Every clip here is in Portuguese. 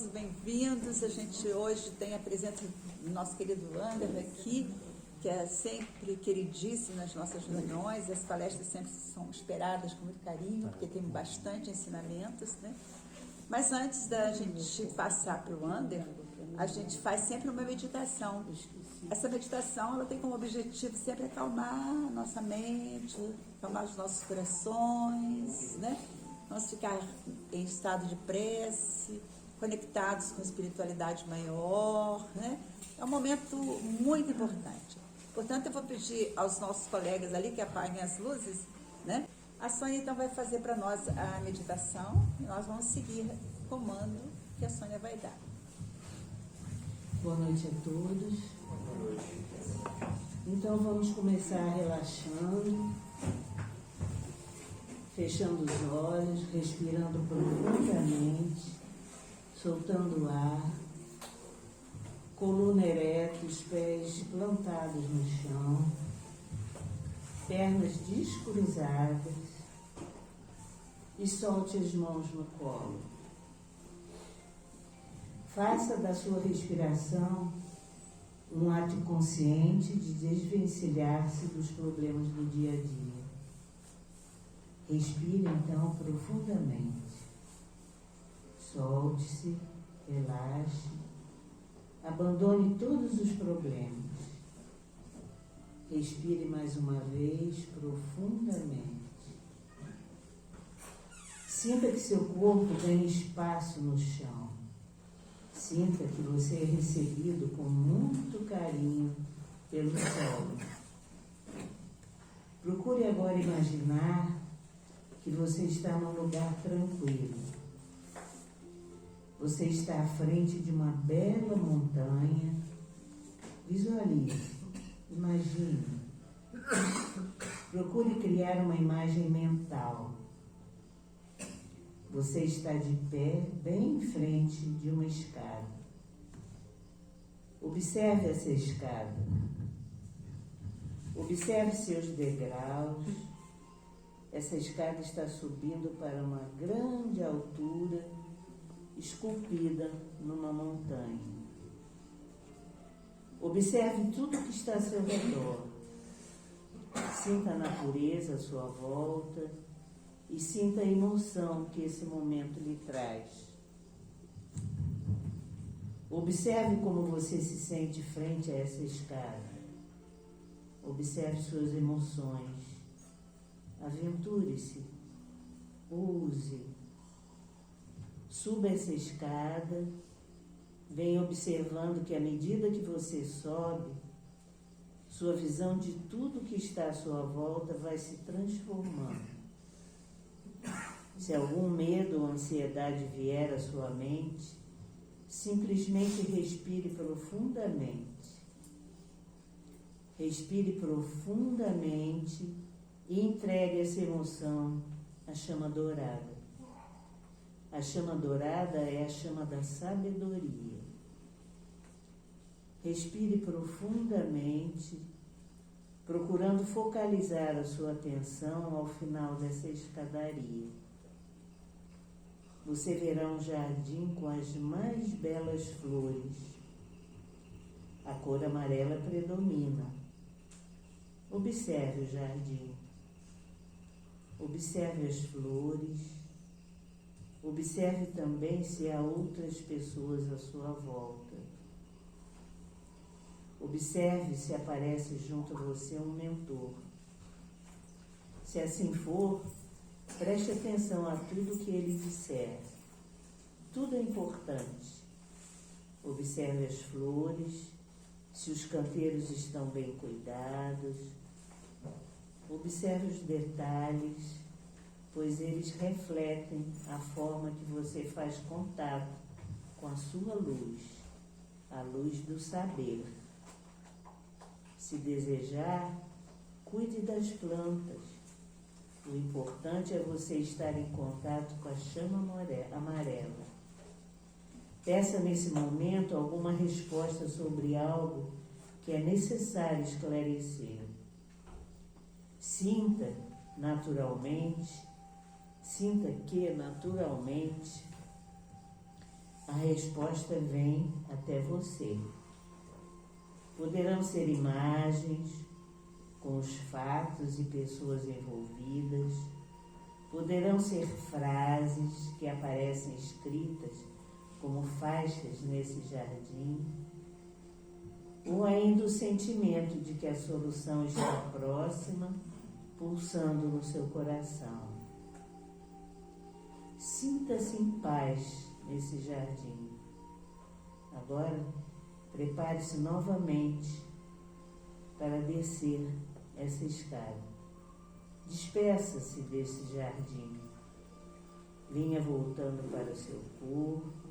bem-vindos. A gente hoje tem a presença do nosso querido Wander aqui, que é sempre queridíssimo nas nossas reuniões. As palestras sempre são esperadas com muito carinho, porque tem bastante ensinamentos, né? Mas antes da gente passar para o Wander, a gente faz sempre uma meditação. Essa meditação, ela tem como objetivo sempre acalmar a nossa mente, acalmar os nossos corações, né? Vamos ficar em estado de prece, conectados com a espiritualidade maior, né? É um momento muito importante. Portanto, eu vou pedir aos nossos colegas ali que apaguem as luzes, né? A Sônia, então, vai fazer para nós a meditação e nós vamos seguir o comando que a Sônia vai dar. Boa noite a todos. Boa noite. Então, vamos começar relaxando, fechando os olhos, respirando profundamente, soltando o ar, coluna ereta, os pés plantados no chão, pernas descruzadas e solte as mãos no colo. Faça da sua respiração um ato consciente de desvencilhar-se dos problemas do dia a dia. Respire então profundamente. Solte-se, relaxe, abandone todos os problemas. Respire mais uma vez profundamente. Sinta que seu corpo ganha espaço no chão. Sinta que você é recebido com muito carinho pelo solo. Procure agora imaginar que você está num lugar tranquilo. Você está à frente de uma bela montanha. Visualize, imagine. Procure criar uma imagem mental. Você está de pé bem em frente de uma escada. Observe essa escada. Observe seus degraus. Essa escada está subindo para uma grande altura, esculpida numa montanha. Observe tudo que está ao seu redor. Sinta a natureza à sua volta e sinta a emoção que esse momento lhe traz. Observe como você se sente frente a essa escada. Observe suas emoções. Aventure-se. Ouse. Suba essa escada. Venha observando que à medida que você sobe, sua visão de tudo que está à sua volta vai se transformando. Se algum medo ou ansiedade vier à sua mente, simplesmente respire profundamente. Respire profundamente e entregue essa emoção à chama dourada. A chama dourada é a chama da sabedoria. Respire profundamente, procurando focalizar a sua atenção ao final dessa escadaria. Você verá um jardim com as mais belas flores. A cor amarela predomina. Observe o jardim. Observe as flores. Observe também se há outras pessoas à sua volta. Observe se aparece junto a você um mentor. Se assim for, preste atenção a tudo que ele disser. Tudo é importante. Observe as flores, se os canteiros estão bem cuidados. Observe os detalhes, pois eles refletem a forma que você faz contato com a sua luz, a luz do saber. Se desejar, cuide das plantas. O importante é você estar em contato com a chama amarela. Peça nesse momento alguma resposta sobre algo que é necessário esclarecer. Sinta que naturalmente a resposta vem até você. Poderão ser imagens com os fatos e pessoas envolvidas, poderão ser frases que aparecem escritas como faixas nesse jardim, ou ainda o sentimento de que a solução está próxima, pulsando no seu coração. Sinta-se em paz nesse jardim. Agora, prepare-se novamente para descer essa escada. Despeça-se desse jardim. Venha voltando para o seu corpo.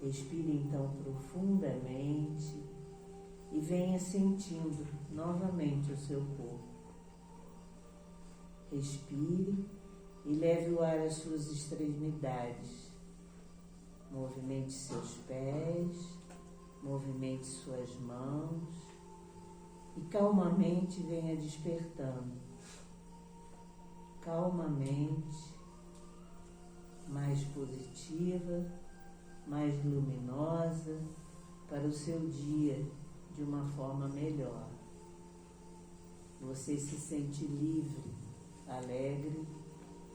Respire então profundamente e venha sentindo novamente o seu corpo. Respire e leve o ar às suas extremidades. Movimente seus pés, movimente suas mãos e calmamente venha despertando. Calmamente, mais positiva, mais luminosa para o seu dia de uma forma melhor. Você se sente livre, alegre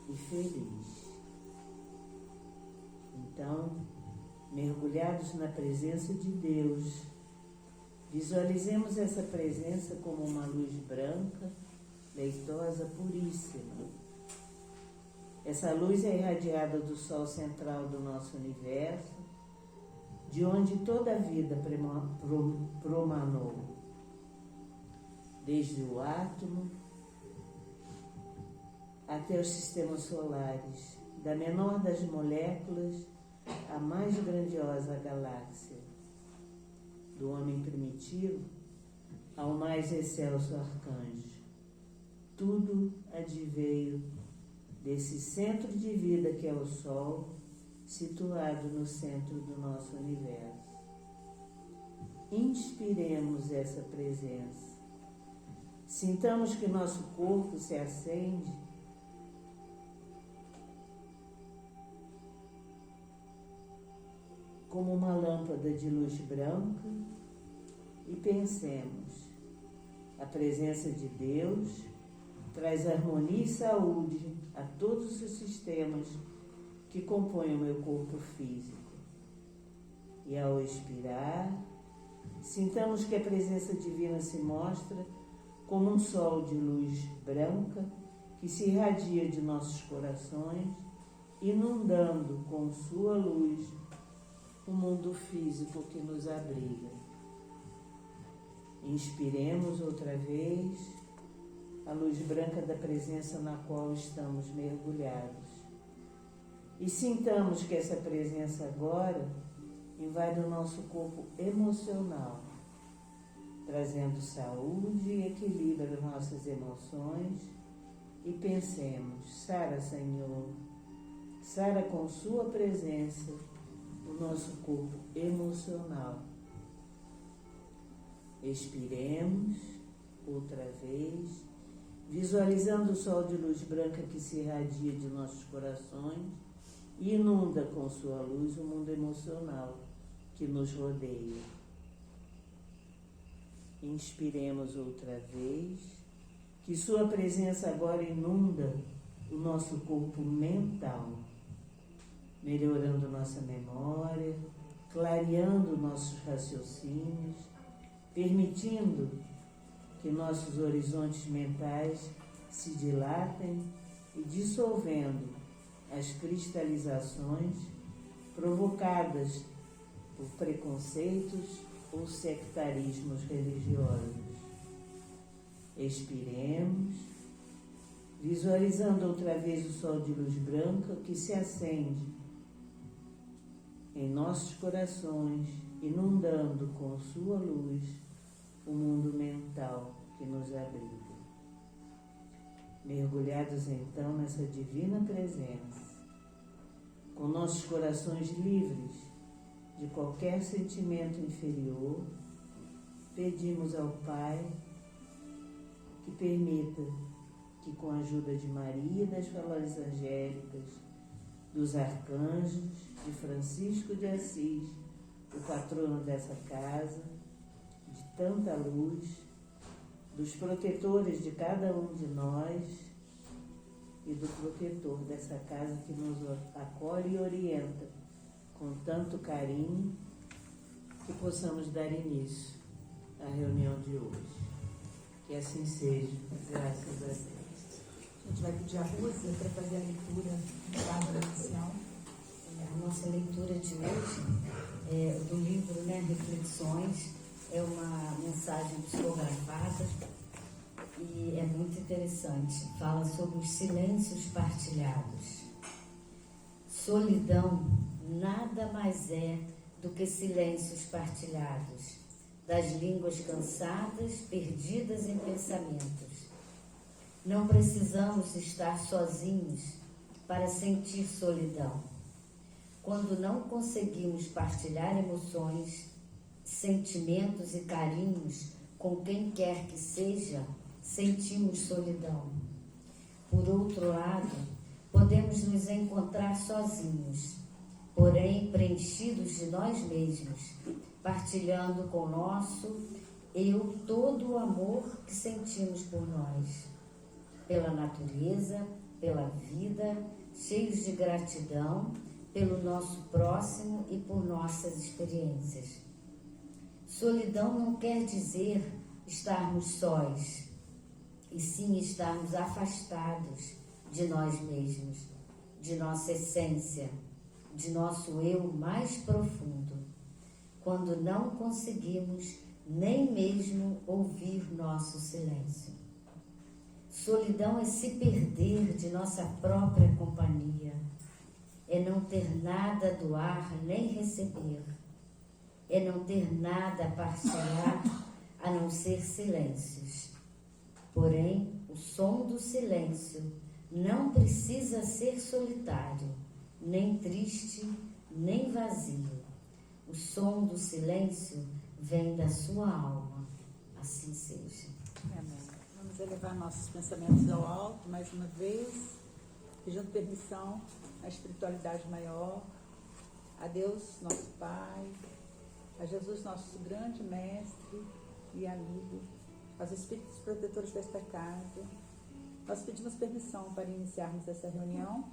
e feliz. Então, mergulhados na presença de Deus, visualizemos essa presença como uma luz branca, leitosa, puríssima. Essa luz é irradiada do Sol central do nosso universo, de onde toda a vida promanou, desde o átomo até os sistemas solares, da menor das moléculas à mais grandiosa galáxia, do homem primitivo ao mais excelso arcanjo. Tudo adveio desse centro de vida que é o Sol, situado no centro do nosso universo. Inspiremos essa presença. Sintamos que nosso corpo se acende como uma lâmpada de luz branca e pensemos: a presença de Deus traz harmonia e saúde a todos os sistemas que compõem o meu corpo físico. E ao expirar, sintamos que a presença divina se mostra como um sol de luz branca que se irradia de nossos corações, inundando com sua luz o mundo físico que nos abriga. Inspiremos outra vez a luz branca da presença na qual estamos mergulhados. E sintamos que essa presença agora invade o nosso corpo emocional, trazendo saúde e equilíbrio às nossas emoções. E pensemos: sara, Senhor, sara com sua presença o nosso corpo emocional. Expiremos outra vez, visualizando o sol de luz branca que se irradia de nossos corações e inunda com sua luz o mundo emocional que nos rodeia. Inspiremos outra vez, que sua presença agora inunda o nosso corpo mental, melhorando nossa memória, clareando nossos raciocínios, permitindo que nossos horizontes mentais se dilatem e dissolvendo as cristalizações provocadas por preconceitos ou sectarismos religiosos. Expiremos, visualizando outra vez o sol de luz branca que se acende em nossos corações, inundando com sua luz o mundo mental que nos abriga. Mergulhados então nessa divina presença, com nossos corações livres de qualquer sentimento inferior, pedimos ao Pai que permita que, com a ajuda de Maria e das valores angélicas, dos arcanjos, de Francisco de Assis, o patrono dessa casa, de tanta luz, dos protetores de cada um de nós e do protetor dessa casa que nos acolhe e orienta com tanto carinho, que possamos dar início à reunião de hoje. Que assim seja, graças a Deus. A gente vai pedir a Rússia para fazer a leitura da palavra inicial. A nossa leitura de hoje é do livro, né, Reflexões, é uma mensagem psicografada e é muito interessante. Fala sobre os silêncios partilhados. Solidão nada mais é do que silêncios partilhados, das línguas cansadas, perdidas em pensamentos. Não precisamos estar sozinhos para sentir solidão. Quando não conseguimos partilhar emoções, sentimentos e carinhos com quem quer que seja, sentimos solidão. Por outro lado, podemos nos encontrar sozinhos, porém preenchidos de nós mesmos, partilhando com o nosso eu todo o amor que sentimos por nós, pela natureza, pela vida, cheios de gratidão, pelo nosso próximo e por nossas experiências. Solidão não quer dizer estarmos sós, e sim estarmos afastados de nós mesmos, de nossa essência, de nosso eu mais profundo, quando não conseguimos nem mesmo ouvir nosso silêncio. Solidão é se perder de nossa própria companhia, é não ter nada a doar nem receber, é não ter nada a partilhar a não ser silêncios. Porém, o som do silêncio não precisa ser solitário, nem triste, nem vazio. O som do silêncio vem da sua alma. Assim seja. Amém. Vamos elevar nossos pensamentos ao alto mais uma vez, pedindo permissão à espiritualidade maior, a Deus, nosso Pai, a Jesus, nosso grande mestre e amigo, aos espíritos protetores desta casa. Nós pedimos permissão para iniciarmos essa reunião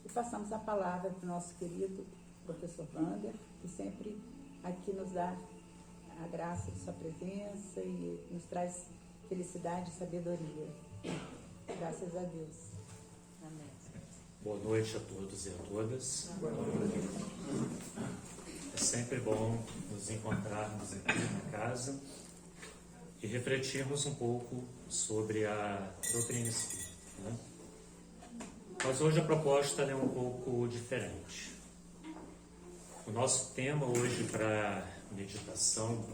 e passamos a palavra para o nosso querido professor Wander, que sempre aqui nos dá a graça de sua presença e nos traz felicidade e sabedoria. Graças a Deus. Amém. Boa noite a todos e a todas. É sempre bom nos encontrarmos aqui na casa e refletirmos um pouco sobre a doutrina espírita, né? Mas hoje a proposta é um pouco diferente. O nosso tema hoje para meditação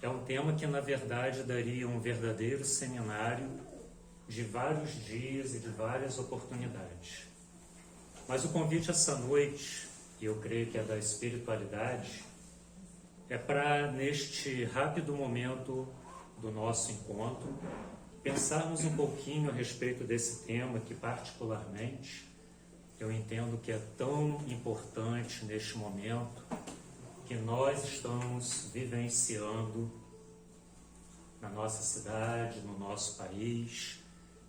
é um tema que, na verdade, daria um verdadeiro seminário de vários dias e de várias oportunidades. Mas o convite essa noite, e eu creio que é da espiritualidade, é para, neste rápido momento do nosso encontro, pensarmos um pouquinho a respeito desse tema que, particularmente, eu entendo que é tão importante neste momento que nós estamos vivenciando na nossa cidade, no nosso país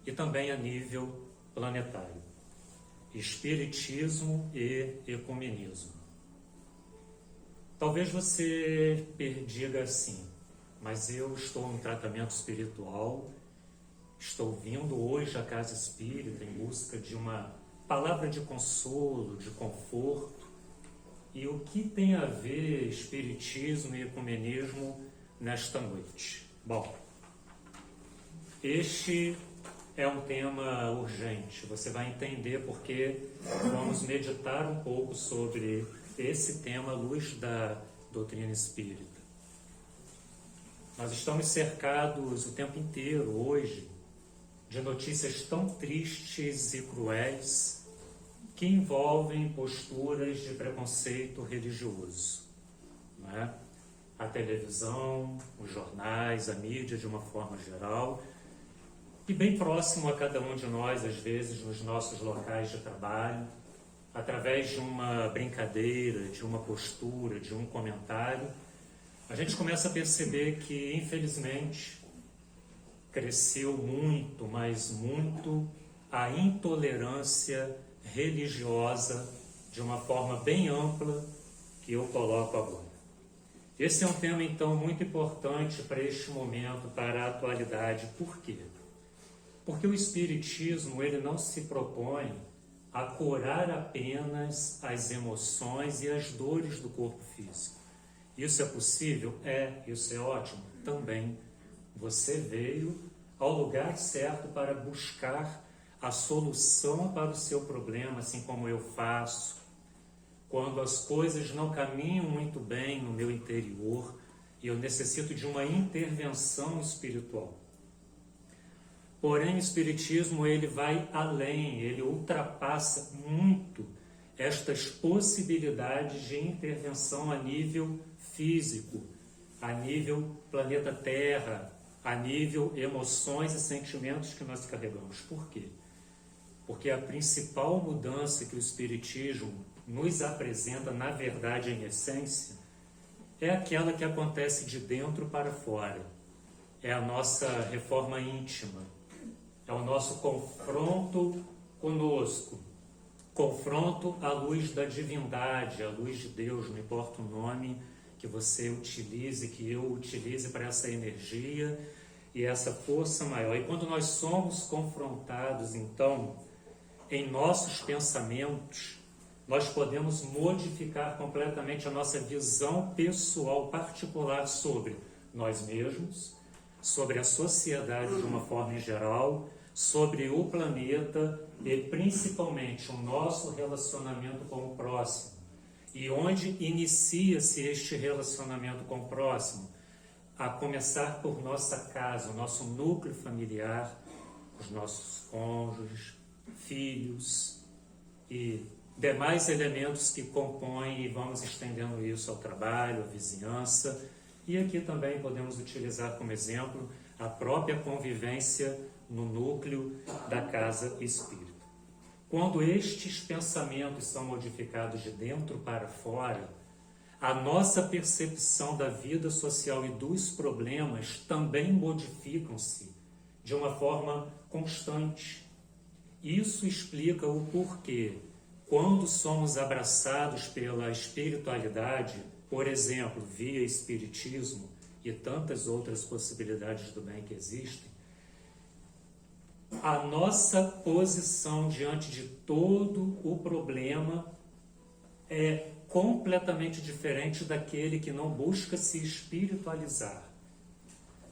e também a nível planetário. Espiritismo e ecumenismo. Talvez você diga assim, mas eu estou no tratamento espiritual, estou vindo hoje à casa espírita em busca de uma palavra de consolo, de conforto. E o que tem a ver espiritismo e ecumenismo nesta noite? Bom, este é um tema urgente. Você vai entender porque vamos meditar um pouco sobre esse tema à luz da doutrina espírita. Nós estamos cercados o tempo inteiro, hoje, de notícias tão tristes e cruéis que envolvem posturas de preconceito religioso, não é? A televisão, os jornais, a mídia de uma forma geral, e bem próximo a cada um de nós, às vezes, nos nossos locais de trabalho, através de uma brincadeira, de uma postura, de um comentário, a gente começa a perceber que, infelizmente, cresceu muito, mas muito, a intolerância religiosa de uma forma bem ampla que eu coloco agora. Esse é um tema, então, muito importante para este momento, para a atualidade. Por quê? Porque o Espiritismo, ele não se propõe a curar apenas as emoções e as dores do corpo físico. Isso é possível? Isso é ótimo? Também. Você veio ao lugar certo para buscar a solução para o seu problema, assim como eu faço. Quando as coisas não caminham muito bem no meu interior e eu necessito de uma intervenção espiritual. Porém, o Espiritismo, ele vai além, ele ultrapassa muito estas possibilidades de intervenção a nível físico, a nível planeta Terra, a nível emoções e sentimentos que nós carregamos. Por quê? Porque a principal mudança que o Espiritismo nos apresenta, na verdade, em essência, é aquela que acontece de dentro para fora. É a nossa reforma íntima, é o nosso confronto conosco, confronto à luz da divindade, à luz de Deus, não importa o nome que você utilize, que eu utilize para essa energia e essa força maior. E quando nós somos confrontados, então, em nossos pensamentos, nós podemos modificar completamente a nossa visão pessoal, particular sobre nós mesmos, sobre a sociedade de uma forma em geral, sobre o planeta e principalmente o nosso relacionamento com o próximo. E onde inicia-se este relacionamento com o próximo? A começar por nossa casa, o nosso núcleo familiar, os nossos cônjuges, filhos e demais elementos que compõem, e vamos estendendo isso ao trabalho, à vizinhança. E aqui também podemos utilizar como exemplo a própria convivência no núcleo da casa espírita. Quando estes pensamentos são modificados de dentro para fora, a nossa percepção da vida social e dos problemas também modificam-se de uma forma constante. Isso explica o porquê, quando somos abraçados pela espiritualidade, por exemplo, via espiritismo e tantas outras possibilidades do bem que existem, a nossa posição diante de todo o problema é completamente diferente daquele que não busca se espiritualizar.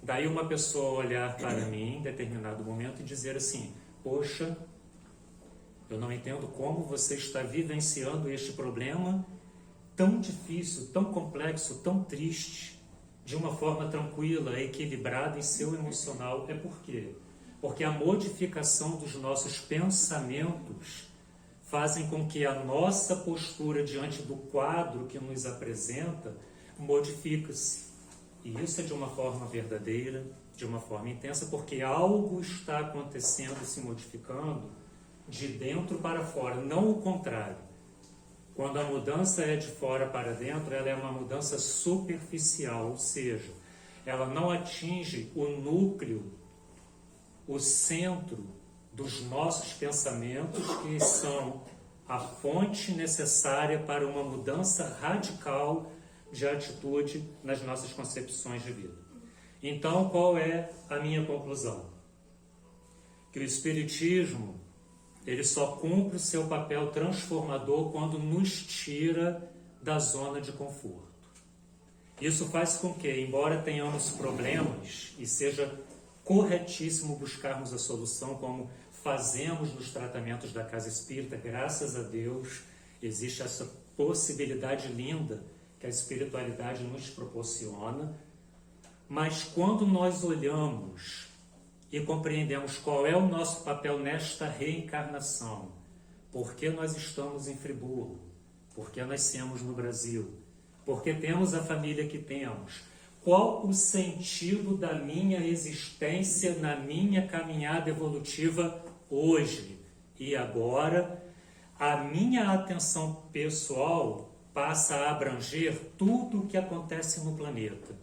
Daí uma pessoa olhar para mim em determinado momento e dizer assim: poxa, eu não entendo como você está vivenciando este problema tão difícil, tão complexo, tão triste, de uma forma tranquila, equilibrada em seu emocional. É por quê? Porque a modificação dos nossos pensamentos fazem com que a nossa postura diante do quadro que nos apresenta modifique-se. E isso é de uma forma verdadeira, de uma forma intensa, porque algo está acontecendo e se modificando de dentro para fora, não o contrário. Quando a mudança é de fora para dentro, ela é uma mudança superficial, ou seja, ela não atinge o núcleo, o centro dos nossos pensamentos, que são a fonte necessária para uma mudança radical de atitude nas nossas concepções de vida. Então, qual é a minha conclusão? Que o Espiritismo, ele só cumpre o seu papel transformador quando nos tira da zona de conforto. Isso faz com que, embora tenhamos problemas, e seja corretíssimo buscarmos a solução, como fazemos nos tratamentos da Casa Espírita, graças a Deus, existe essa possibilidade linda que a espiritualidade nos proporciona, mas quando nós olhamos e compreendemos qual é o nosso papel nesta reencarnação, por que nós estamos em Friburgo, por que nascemos no Brasil, por que temos a família que temos, qual o sentido da minha existência na minha caminhada evolutiva hoje e agora, a minha atenção pessoal passa a abranger tudo o que acontece no planeta.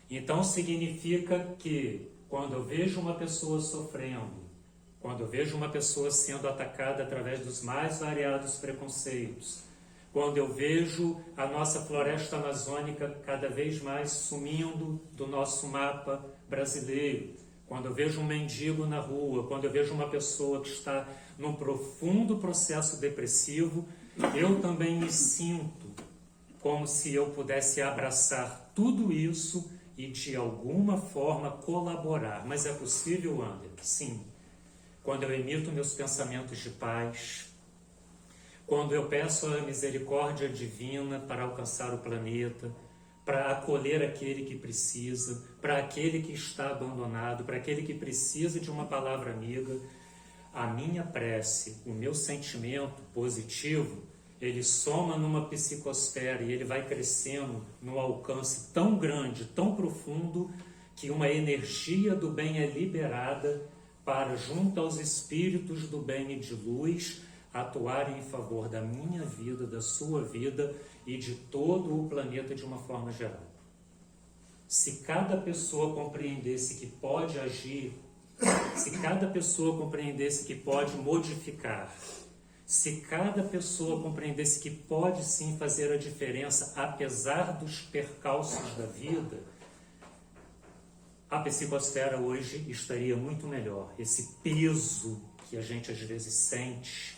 Então significa que quando eu vejo uma pessoa sofrendo, quando eu vejo uma pessoa sendo atacada através dos mais variados preconceitos, quando eu vejo a nossa floresta amazônica cada vez mais sumindo do nosso mapa brasileiro, quando eu vejo um mendigo na rua, quando eu vejo uma pessoa que está num profundo processo depressivo, eu também me sinto como se eu pudesse abraçar tudo isso e de alguma forma colaborar. Mas é possível, Ander? Sim. Quando eu emito meus pensamentos de paz, quando eu peço a misericórdia divina para alcançar o planeta, para acolher aquele que precisa, para aquele que está abandonado, para aquele que precisa de uma palavra amiga, a minha prece, o meu sentimento positivo, ele soma numa psicosfera e ele vai crescendo num alcance tão grande, tão profundo, que uma energia do bem é liberada para, junto aos espíritos do bem e de luz, atuarem em favor da minha vida, da sua vida e de todo o planeta de uma forma geral. Se cada pessoa compreendesse que pode agir, se cada pessoa compreendesse que pode modificar, se cada pessoa compreendesse que pode sim fazer a diferença, apesar dos percalços da vida, a psicosfera hoje estaria muito melhor. Esse peso que a gente às vezes sente,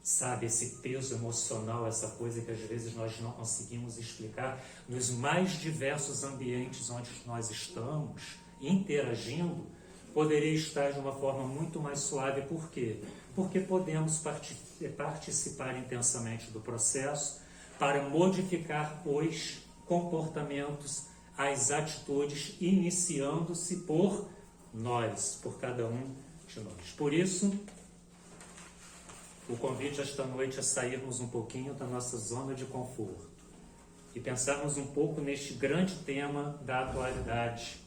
sabe, esse peso emocional, essa coisa que às vezes nós não conseguimos explicar, nos mais diversos ambientes onde nós estamos interagindo, poderia estar de uma forma muito mais suave. Por quê? Porque podemos participar intensamente do processo para modificar os comportamentos, as atitudes, iniciando-se por nós, por cada um de nós. Por isso, o convite esta noite é sairmos um pouquinho da nossa zona de conforto e pensarmos um pouco neste grande tema da atualidade.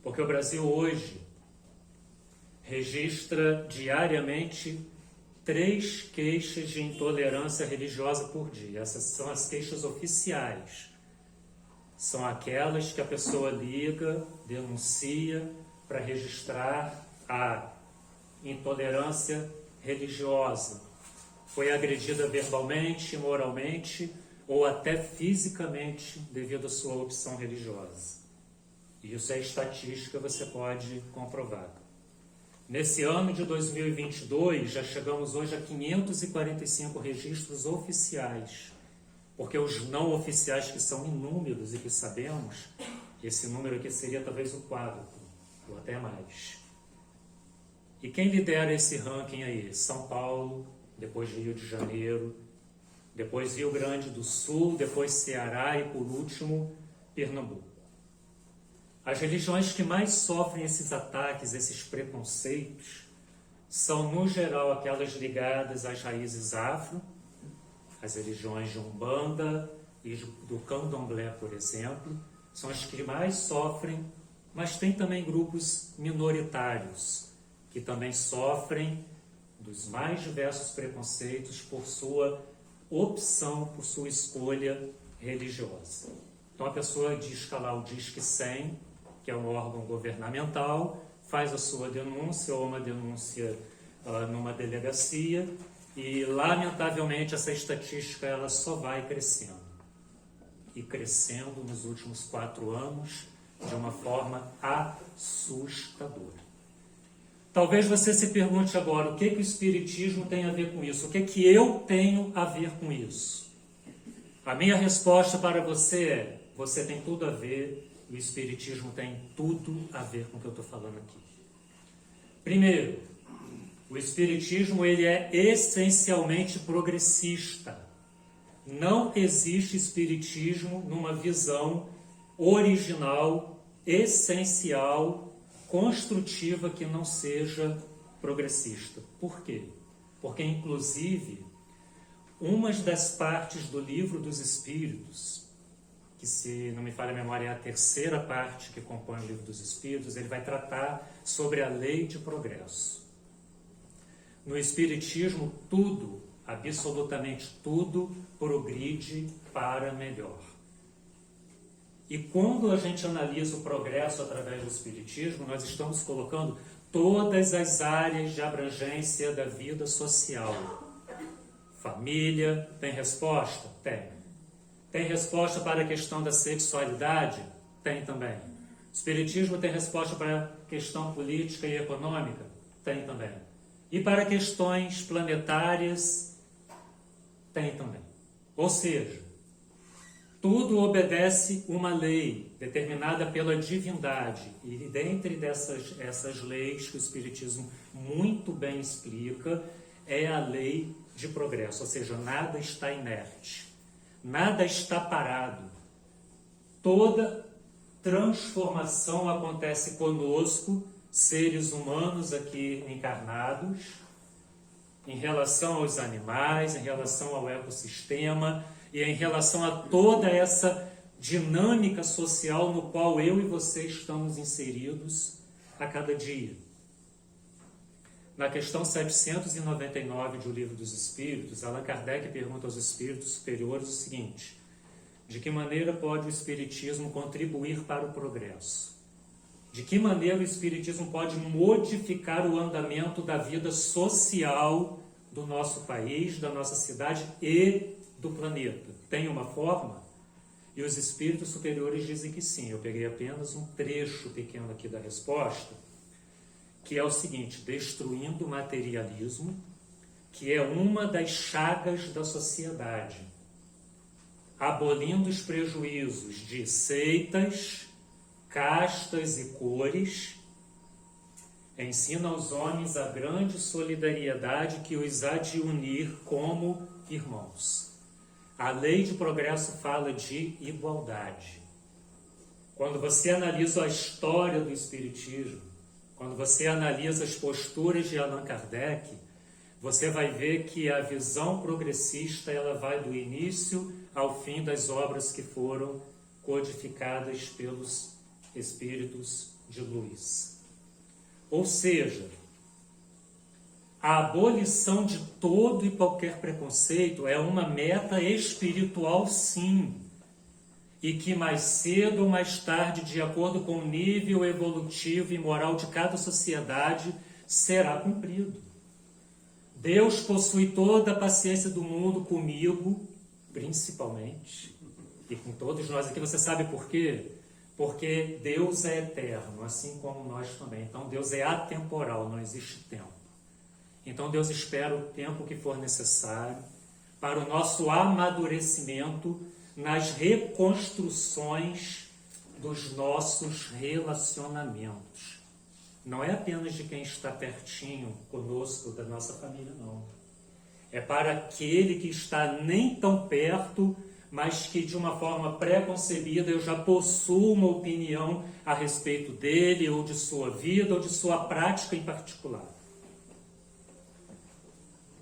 Porque o Brasil hoje registra diariamente 3 queixas de intolerância religiosa por dia. Essas são as queixas oficiais. São aquelas que a pessoa liga, denuncia para registrar a intolerância religiosa. Foi agredida verbalmente, moralmente ou até fisicamente devido à sua opção religiosa. Isso é estatística, você pode comprovar. Nesse ano de 2022, já chegamos hoje a 545 registros oficiais, porque os não oficiais, que são inúmeros e que sabemos, esse número aqui seria talvez o quádruplo, ou até mais. E quem lidera esse ranking aí? São Paulo, depois Rio de Janeiro, depois Rio Grande do Sul, depois Ceará e, por último, Pernambuco. As religiões que mais sofrem esses ataques, esses preconceitos, são, no geral, aquelas ligadas às raízes afro, as religiões de Umbanda e do Candomblé, por exemplo, são as que mais sofrem, mas tem também grupos minoritários, que também sofrem dos mais diversos preconceitos por sua opção, por sua escolha religiosa. Então a pessoa disca lá o Disque 100, que é um órgão governamental, faz a sua denúncia ou uma denúncia numa delegacia e, lamentavelmente, essa estatística ela só vai crescendo. E crescendo nos últimos 4 anos de uma forma assustadora. Talvez você se pergunte agora, o que o Espiritismo tem a ver com isso? O que eu tenho a ver com isso? A minha resposta para você é, você tem tudo a ver, o Espiritismo tem tudo a ver com o que eu estou falando aqui. Primeiro, o Espiritismo ele é essencialmente progressista. Não existe Espiritismo numa visão original, essencial, construtiva que não seja progressista. Por quê? Porque, inclusive, uma das partes do Livro dos Espíritos, que, se não me falha a memória, é a 3ª parte que compõe o Livro dos Espíritos, ele vai tratar sobre a lei de progresso. No Espiritismo, tudo absolutamente tudo progride para melhor. E quando a gente analisa o progresso através do Espiritismo, nós estamos colocando todas as áreas de abrangência da vida social. Família, tem resposta? Tem. Tem resposta para a questão da sexualidade? Tem também. O Espiritismo tem resposta para a questão política e econômica? Tem também. E para questões planetárias? Tem também. Ou seja, tudo obedece uma lei determinada pela divindade. E dentre essas leis que o Espiritismo muito bem explica, é a lei de progresso. Ou seja, nada está inerte. Nada está parado. Toda transformação acontece conosco, seres humanos aqui encarnados, em relação aos animais, em relação ao ecossistema e em relação a toda essa dinâmica social no qual eu e você estamos inseridos a cada dia. Na questão 799 de O Livro dos Espíritos, Allan Kardec pergunta aos espíritos superiores o seguinte: de que maneira pode o Espiritismo contribuir para o progresso? De que maneira o Espiritismo pode modificar o andamento da vida social do nosso país, da nossa cidade e do planeta? Tem uma forma? E os espíritos superiores dizem que sim. Eu peguei apenas um trecho pequeno aqui da resposta, que é o seguinte: destruindo o materialismo, que é uma das chagas da sociedade, abolindo os prejuízos de seitas, castas e cores, ensina aos homens a grande solidariedade que os há de unir como irmãos. A lei de progresso fala de igualdade. Quando você analisa a história do Espiritismo, quando você analisa as posturas de Allan Kardec, você vai ver que a visão progressista ela vai do início ao fim das obras que foram codificadas pelos espíritos de luz. Ou seja, a abolição de todo e qualquer preconceito é uma meta espiritual, sim, e que mais cedo ou mais tarde, de acordo com o nível evolutivo e moral de cada sociedade, será cumprido. Deus possui toda a paciência do mundo comigo, principalmente, e com todos nós aqui. Você sabe por quê? Porque Deus é eterno, assim como nós também. Então Deus é atemporal, não existe tempo. Então Deus espera o tempo que for necessário para o nosso amadurecimento nas reconstruções dos nossos relacionamentos. Não é apenas de quem está pertinho conosco, da nossa família, não. É para aquele que está nem tão perto, mas que de uma forma pré-concebida eu já possuo uma opinião a respeito dele, ou de sua vida, ou de sua prática em particular.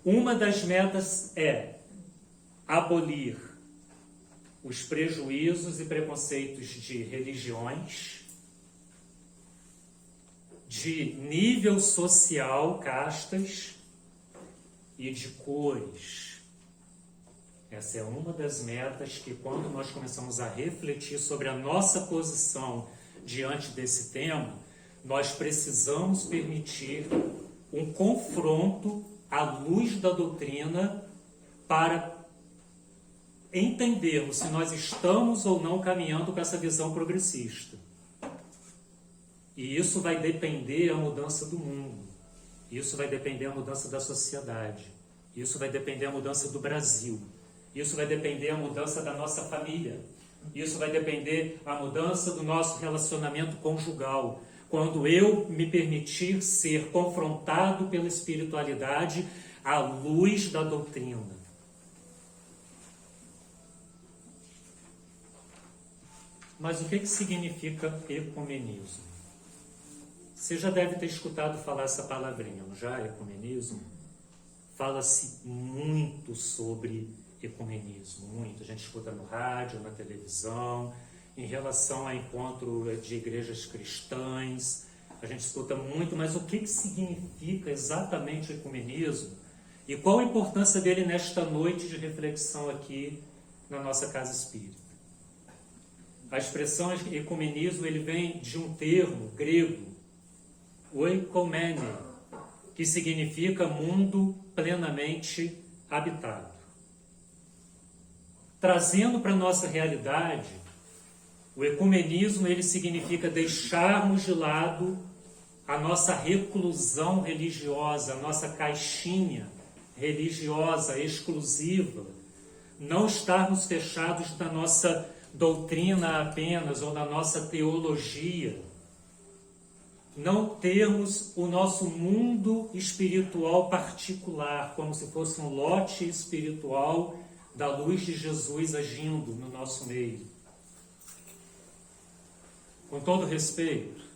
Uma das metas é abolir os prejuízos e preconceitos de religiões, de nível social, castas, e de cores. Essa é uma das metas que, quando nós começamos a refletir sobre a nossa posição diante desse tema, nós precisamos permitir um confronto à luz da doutrina para entendermos se nós estamos ou não caminhando com essa visão progressista. E isso vai depender da mudança do mundo. Isso vai depender da mudança da sociedade. Isso vai depender da mudança do Brasil. Isso vai depender da mudança da nossa família. Isso vai depender da mudança do nosso relacionamento conjugal. Quando eu me permitir ser confrontado pela espiritualidade à luz da doutrina. Mas o que significa ecumenismo? Você já deve ter escutado falar essa palavrinha, não já? Ecumenismo? Fala-se muito sobre ecumenismo, muito. A gente escuta no rádio, na televisão, em relação a encontro de igrejas cristãs. A gente escuta muito, mas o que significa exatamente o ecumenismo? E qual a importância dele nesta noite de reflexão aqui na nossa casa espírita? A expressão ecumenismo, ele vem de um termo grego, oikomene, que significa mundo plenamente habitado. Trazendo para a nossa realidade, o ecumenismo, ele significa deixarmos de lado a nossa reclusão religiosa, a nossa caixinha religiosa exclusiva, não estarmos fechados na nossa doutrina apenas ou na nossa teologia, não termos o nosso mundo espiritual particular, como se fosse um lote espiritual da luz de Jesus agindo no nosso meio. Com todo respeito,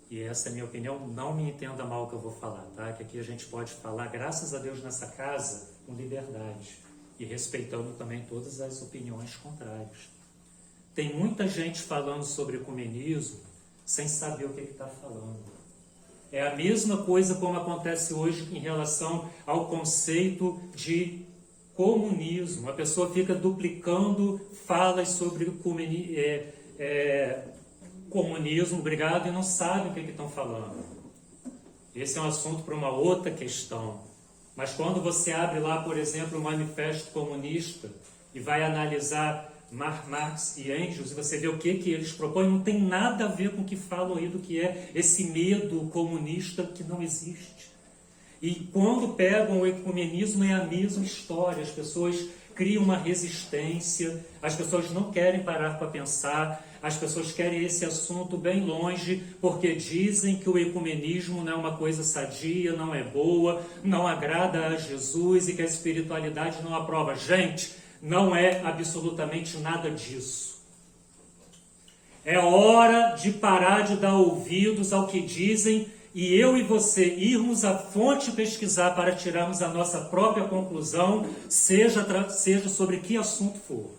e essa é a minha opinião, não me entenda mal o que eu vou falar, tá? Que aqui a gente pode falar, graças a Deus, nessa casa, com liberdade e respeitando também todas as opiniões contrárias. Tem muita gente falando sobre ecumenismo sem saber o que está falando. É a mesma coisa como acontece hoje em relação ao conceito de comunismo. A pessoa fica duplicando falas sobre comunismo, obrigado, e não sabe o que estão falando. Esse é um assunto para uma outra questão. Mas quando você abre lá, por exemplo, o Manifesto Comunista e vai analisar Marx e Engels, e você vê o que eles propõem, não tem nada a ver com o que falam aí do que é esse medo comunista que não existe. E quando pegam o ecumenismo é a mesma história, as pessoas criam uma resistência, as pessoas não querem parar para pensar, as pessoas querem esse assunto bem longe, porque dizem que o ecumenismo não é uma coisa sadia, não é boa, não agrada a Jesus e que a espiritualidade não aprova. Gente, não é absolutamente nada disso. É hora de parar de dar ouvidos ao que dizem e eu e você irmos à fonte pesquisar para tirarmos a nossa própria conclusão, seja sobre que assunto for.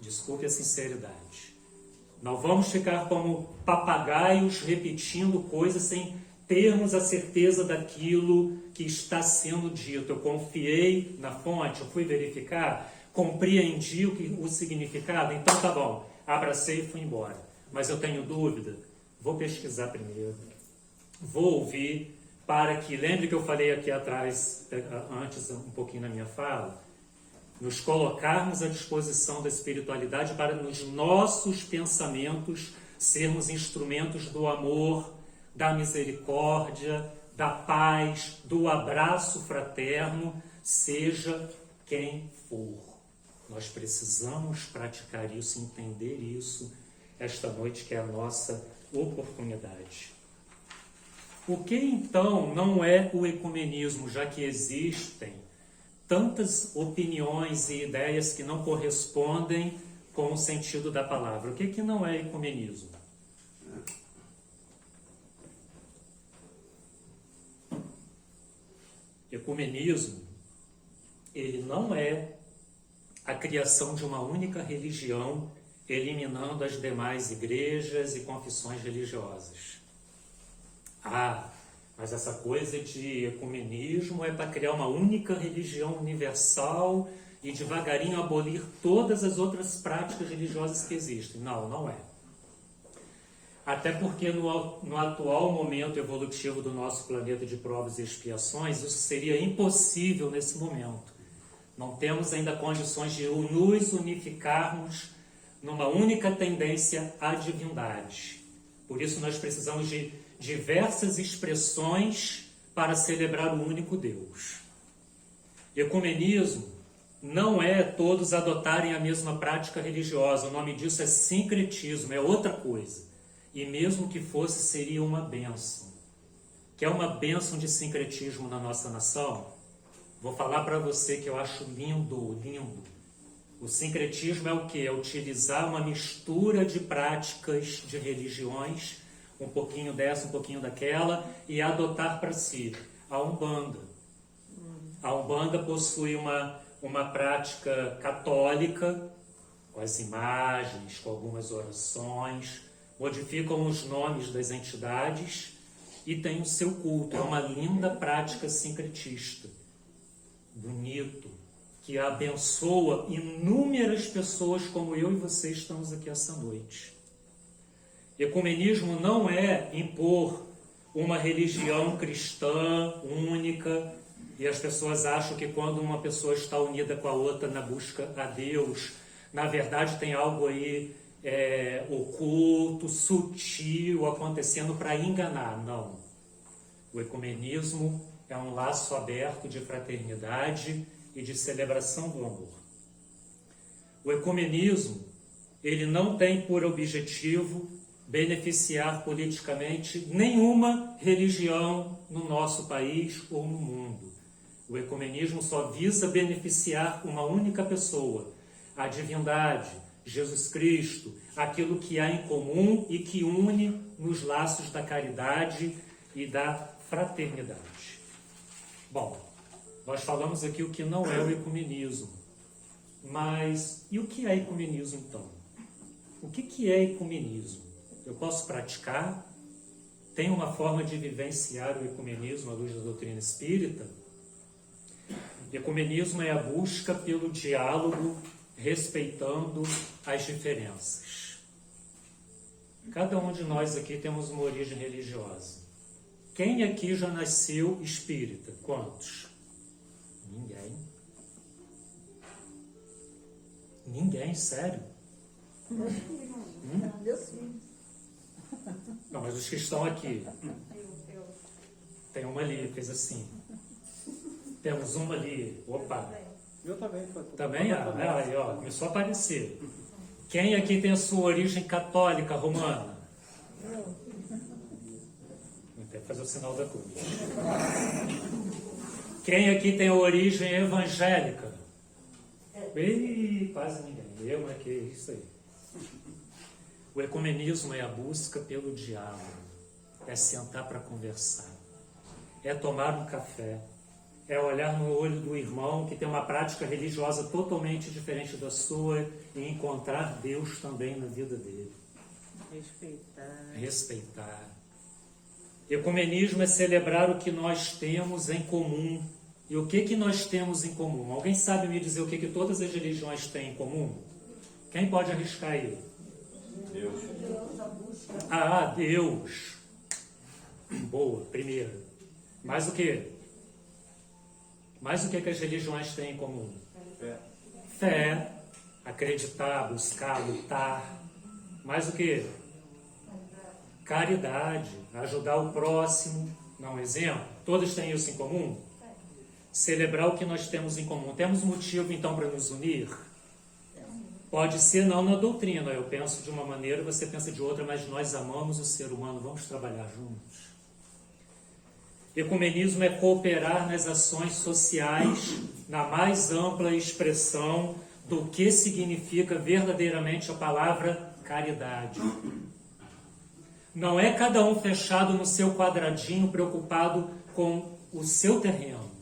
Desculpe a sinceridade. Não vamos ficar como papagaios repetindo coisas sem termos a certeza daquilo que está sendo dito. Eu confiei na fonte, eu fui verificar, compreendi o significado, então tá bom, abracei e fui embora. Mas eu tenho dúvida, vou pesquisar primeiro, vou ouvir, para que, lembre que eu falei aqui atrás, antes um pouquinho na minha fala, nos colocarmos à disposição da espiritualidade para nos nossos pensamentos sermos instrumentos do amor, da misericórdia, da paz, do abraço fraterno, seja quem for. Nós precisamos praticar isso, entender isso, esta noite que é a nossa oportunidade. O que então não é o ecumenismo, já que existem tantas opiniões e ideias que não correspondem com o sentido da palavra? O que não é ecumenismo? Ecumenismo, ele não é a criação de uma única religião, eliminando as demais igrejas e confissões religiosas. Mas essa coisa de ecumenismo é para criar uma única religião universal e devagarinho abolir todas as outras práticas religiosas que existem. Não, não é. Até porque no atual momento evolutivo do nosso planeta de provas e expiações, isso seria impossível nesse momento. Não temos ainda condições de nos unificarmos numa única tendência à divindade. Por isso nós precisamos de diversas expressões para celebrar o único Deus. Ecumenismo não é todos adotarem a mesma prática religiosa. O nome disso é sincretismo, é outra coisa. E mesmo que fosse, seria uma bênção. Quer uma bênção de sincretismo na nossa nação? Vou falar para você que eu acho lindo, lindo. O sincretismo é o quê? É utilizar uma mistura de práticas de religiões, um pouquinho dessa, um pouquinho daquela, e adotar para si a Umbanda. A Umbanda possui uma prática católica, com as imagens, com algumas orações, modificam os nomes das entidades e tem o seu culto. É uma linda prática sincretista, bonito, que abençoa inúmeras pessoas como eu e você estamos aqui essa noite. Ecumenismo não é impor uma religião cristã única, e as pessoas acham que quando uma pessoa está unida com a outra na busca a Deus, na verdade tem algo aí oculto, sutil, acontecendo para enganar. Não. O ecumenismo é um laço aberto de fraternidade e de celebração do amor. O ecumenismo, ele não tem por objetivo beneficiar politicamente nenhuma religião no nosso país ou no mundo. O ecumenismo só visa beneficiar uma única pessoa, a divindade, Jesus Cristo, aquilo que há em comum e que une nos laços da caridade e da fraternidade. Bom, nós falamos aqui o que não é o ecumenismo, mas e o que é ecumenismo então? O que é ecumenismo? Eu posso praticar? Tem uma forma de vivenciar o ecumenismo à luz da doutrina espírita? Ecumenismo é a busca pelo diálogo, respeitando as diferenças. Cada um de nós aqui temos uma origem religiosa. Quem aqui já nasceu espírita? Quantos? Ninguém. Ninguém, sério? Meus filhos. Não, mas os que estão aqui. Tem uma ali, fez assim. Temos uma ali. Opa. Eu também. Também? Aí, ó, começou a aparecer. Quem aqui tem a sua origem católica romana? Tem que fazer o sinal da cruz. Quem aqui tem a origem evangélica? Ih, quase ninguém. Eu, mas que isso aí. O ecumenismo é a busca pelo diálogo, é sentar para conversar, é tomar um café, é olhar no olho do irmão que tem uma prática religiosa totalmente diferente da sua e encontrar Deus também na vida dele. Respeitar. Ecumenismo é celebrar o que nós temos em comum. E o que nós temos em comum? Alguém sabe me dizer o que todas as religiões têm em comum? Quem pode arriscar aí? Deus. Deus. Boa, primeira. Mais o quê? Mais o que as religiões têm em comum? Fé. Acreditar, buscar, lutar. Mais o quê? Caridade. Ajudar o próximo. Dá um exemplo. Todas têm isso em comum? Celebrar o que nós temos em comum. Temos motivo, então, para nos unir? Pode ser não na doutrina, eu penso de uma maneira, você pensa de outra, mas nós amamos o ser humano, vamos trabalhar juntos. Ecumenismo é cooperar nas ações sociais, na mais ampla expressão do que significa verdadeiramente a palavra caridade. Não é cada um fechado no seu quadradinho, preocupado com o seu terreno.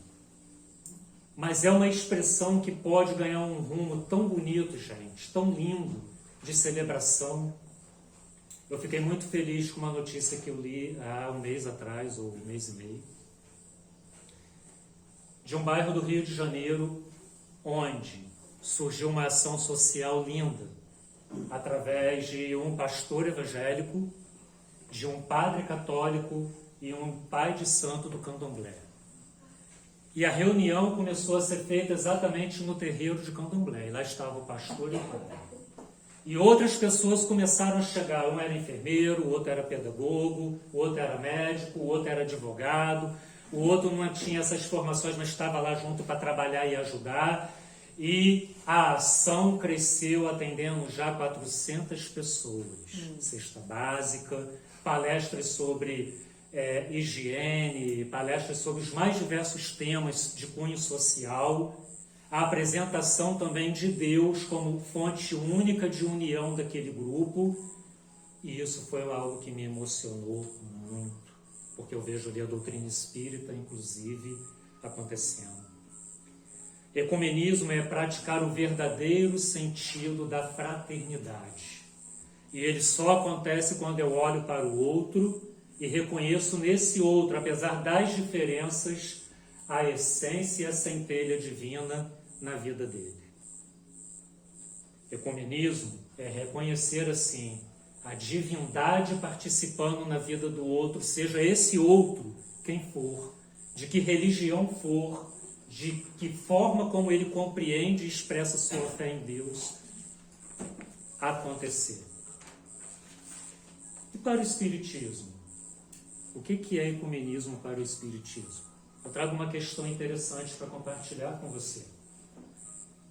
Mas é uma expressão que pode ganhar um rumo tão bonito, gente, tão lindo, de celebração. Eu fiquei muito feliz com uma notícia que eu li há um mês atrás, ou um mês e meio, de um bairro do Rio de Janeiro, onde surgiu uma ação social linda, através de um pastor evangélico, de um padre católico e um pai de santo do candomblé. E a reunião começou a ser feita exatamente no terreiro de Candomblé. E lá estava o pastor e o padre. E outras pessoas começaram a chegar. Um era enfermeiro, o outro era pedagogo, o outro era médico, o outro era advogado, o outro não tinha essas formações, mas estava lá junto para trabalhar e ajudar. E a ação cresceu, atendendo já 400 pessoas. Cesta básica, palestras sobre higiene, palestras sobre os mais diversos temas de cunho social, a apresentação também de Deus como fonte única de união daquele grupo, e isso foi algo que me emocionou muito, porque eu vejo ali a doutrina espírita, inclusive, acontecendo. Ecumenismo é praticar o verdadeiro sentido da fraternidade, e ele só acontece quando eu olho para o outro e reconheço nesse outro, apesar das diferenças, a essência e a centelha divina na vida dele. Ecumenismo é reconhecer, assim, a divindade participando na vida do outro, seja esse outro quem for, de que religião for, de que forma como ele compreende e expressa sua fé em Deus, acontecer. E para o Espiritismo? O que é ecumenismo para o Espiritismo? Eu trago uma questão interessante para compartilhar com você.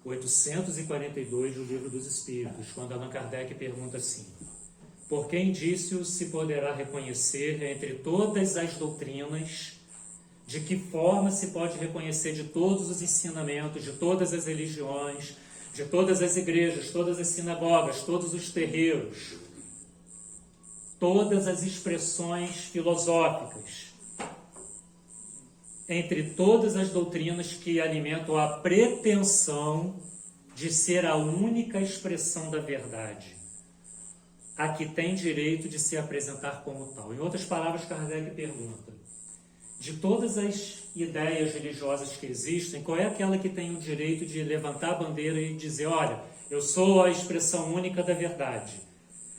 842 do Livro dos Espíritos, quando Allan Kardec pergunta assim: por que indícios se poderá reconhecer entre todas as doutrinas? De que forma se pode reconhecer de todos os ensinamentos, de todas as religiões, de todas as igrejas, todas as sinagogas, todos os terreiros, todas as expressões filosóficas, entre todas as doutrinas que alimentam a pretensão de ser a única expressão da verdade, a que tem direito de se apresentar como tal? Em outras palavras, Kardec pergunta: de todas as ideias religiosas que existem, qual é aquela que tem o direito de levantar a bandeira e dizer: olha, eu sou a expressão única da verdade?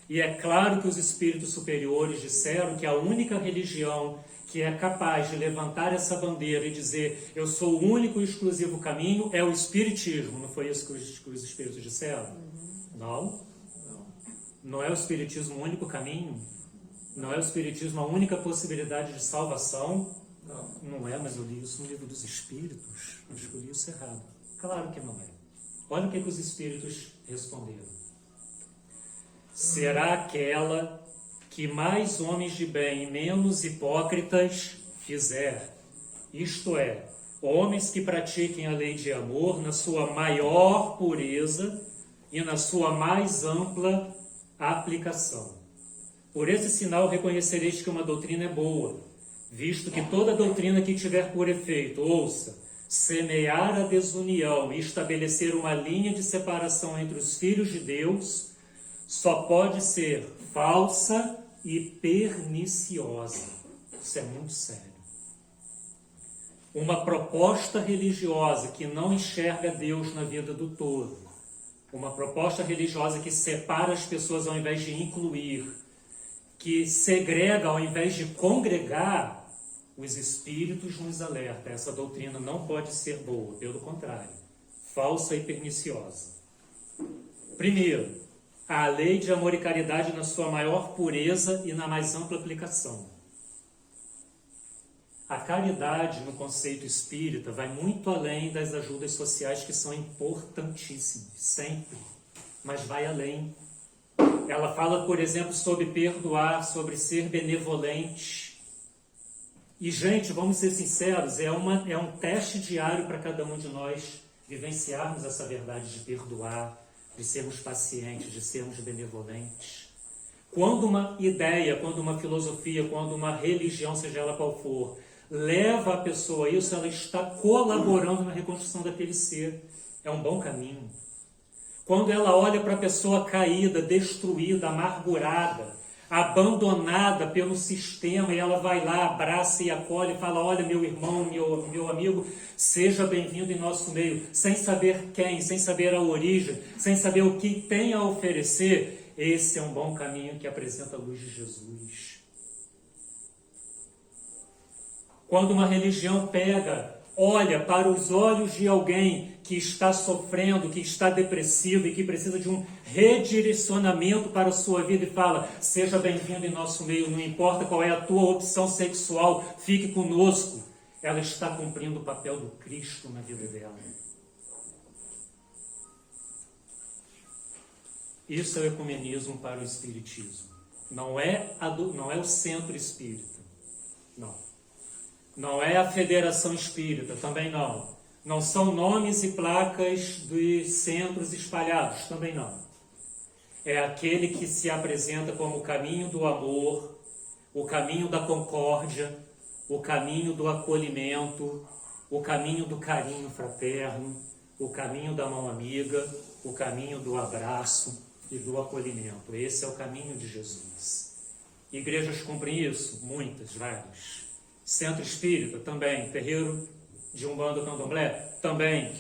E é claro que os espíritos superiores disseram que a única religião que é capaz de levantar essa bandeira e dizer: eu sou o único e exclusivo caminho, é o Espiritismo. Não foi isso que os espíritos disseram? Não. Não é o Espiritismo o único caminho? Não é o Espiritismo a única possibilidade de salvação? Não é, mas eu li isso no Livro dos Espíritos. Eu escolhi isso errado. Claro que não é. Olha o que os espíritos responderam. Será aquela que mais homens de bem e menos hipócritas fizer. Isto é, homens que pratiquem a lei de amor na sua maior pureza e na sua mais ampla aplicação. Por esse sinal reconhecereis que uma doutrina é boa, visto que toda doutrina que tiver por efeito, ouça, semear a desunião e estabelecer uma linha de separação entre os filhos de Deus, só pode ser falsa e perniciosa. Isso é muito sério. Uma proposta religiosa que não enxerga Deus na vida do todo, uma proposta religiosa que separa as pessoas ao invés de incluir, que segrega ao invés de congregar, os espíritos nos alertam: essa doutrina não pode ser boa, pelo contrário, falsa e perniciosa. Primeiro, a lei de amor e caridade na sua maior pureza e na mais ampla aplicação. A caridade, no conceito espírita, vai muito além das ajudas sociais, que são importantíssimas, sempre, mas vai além. Ela fala, por exemplo, sobre perdoar, sobre ser benevolente. E, gente, vamos ser sinceros, é um teste diário para cada um de nós vivenciarmos essa verdade de perdoar, de sermos pacientes, de sermos benevolentes. Quando uma ideia, quando uma filosofia, quando uma religião, seja ela qual for, leva a pessoa a isso, ela está colaborando na reconstrução daquele ser. É um bom caminho. Quando ela olha para a pessoa caída, destruída, amargurada, abandonada pelo sistema, e ela vai lá, abraça e acolhe e fala: olha, meu irmão, meu amigo, seja bem-vindo em nosso meio, sem saber quem, sem saber a origem, sem saber o que tem a oferecer, esse é um bom caminho que apresenta a luz de Jesus. Quando uma religião olha para os olhos de alguém que está sofrendo, que está depressivo e que precisa de um redirecionamento para a sua vida e fala: seja bem-vindo em nosso meio, não importa qual é a tua opção sexual, fique conosco. Ela está cumprindo o papel do Cristo na vida dela. Isso é o ecumenismo para o Espiritismo. Não é o centro espírita. Não. Não é a Federação Espírita, também não. Não são nomes e placas dos centros espalhados, também não. É aquele que se apresenta como o caminho do amor, o caminho da concórdia, o caminho do acolhimento, o caminho do carinho fraterno, o caminho da mão amiga, o caminho do abraço e do acolhimento. Esse é o caminho de Jesus. Igrejas cumprem isso? Muitas, várias. Centro espírita? Também. Terreiro de Umbanda Candomblé? Também.